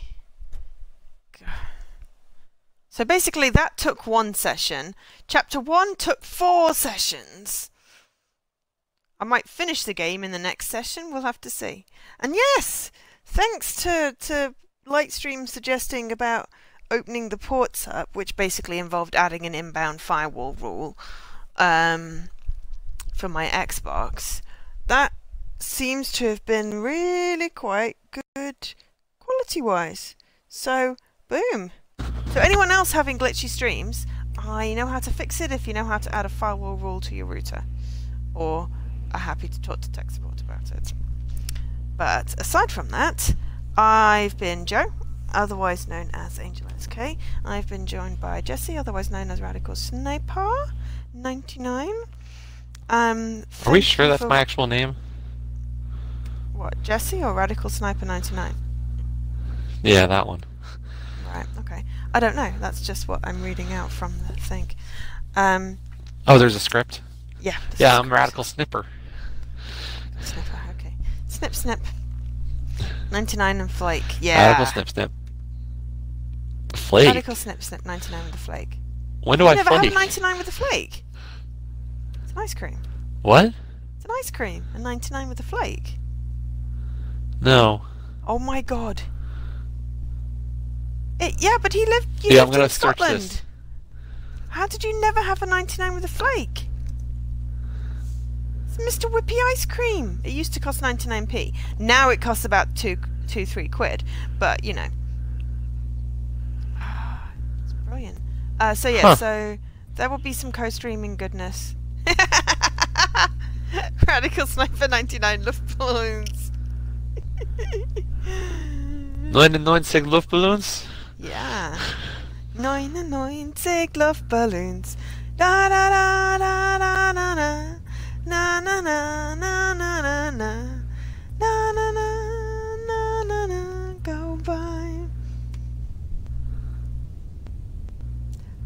So basically that took 1 session. Chapter 1 took 4 sessions. I might finish the game in the next session, we'll have to see. And yes, thanks to Lightstream suggesting about opening the ports up, which basically involved adding an inbound firewall rule for my Xbox. That seems to have been really quite good quality-wise. So, boom. So anyone else having glitchy streams, I know how to fix it if you know how to add a firewall rule to your router. Or are happy to talk to tech support about it. But aside from that, I've been Joe, otherwise known as Angel SK. I've been joined by Jesse, otherwise known as Radical Sniper 99. Are we sure that's my actual name? What, Jesse or Radical Sniper 99? Yeah, that one. Right, okay. I don't know, that's just what I'm reading out from the thing. Oh, there's a script? Yeah. Yeah, I'm Radical Snipper. Snipper, okay. Snip, snip. 99 and flake, yeah. Radical Snip, snip. Flake? Radical snip, snip, 99 with a flake. When do I never flake? had a 99 with a flake? It's an ice cream. What? It's an ice cream, a 99 with a flake. No. Oh my god. Yeah, but he lived, I'm lived gonna in search Scotland. this. How did you never have a 99 with a flake? It's Mr. Whippy ice cream. It used to cost 99p. Now it costs about 3 quid. But, you know. It's brilliant. So yeah, so there will be some co-streaming goodness. Radical Sniper 99 Luftballons. 99 Luftballons? Yeah. 99 Luftballons. Da da da da da da da. Na na na na na na na. Na na na na na na. Go by.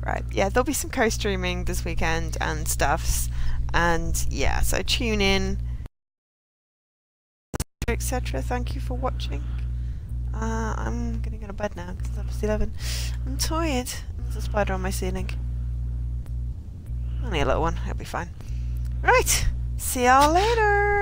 Right, yeah, there'll be some co-streaming this weekend and stuffs. And yeah, so tune in, etc. Thank you for watching. I'm gonna go to bed now because it's almost 11. I'm tired. There's a spider on my ceiling. Only a little one, it'll be fine. Right, see y'all later.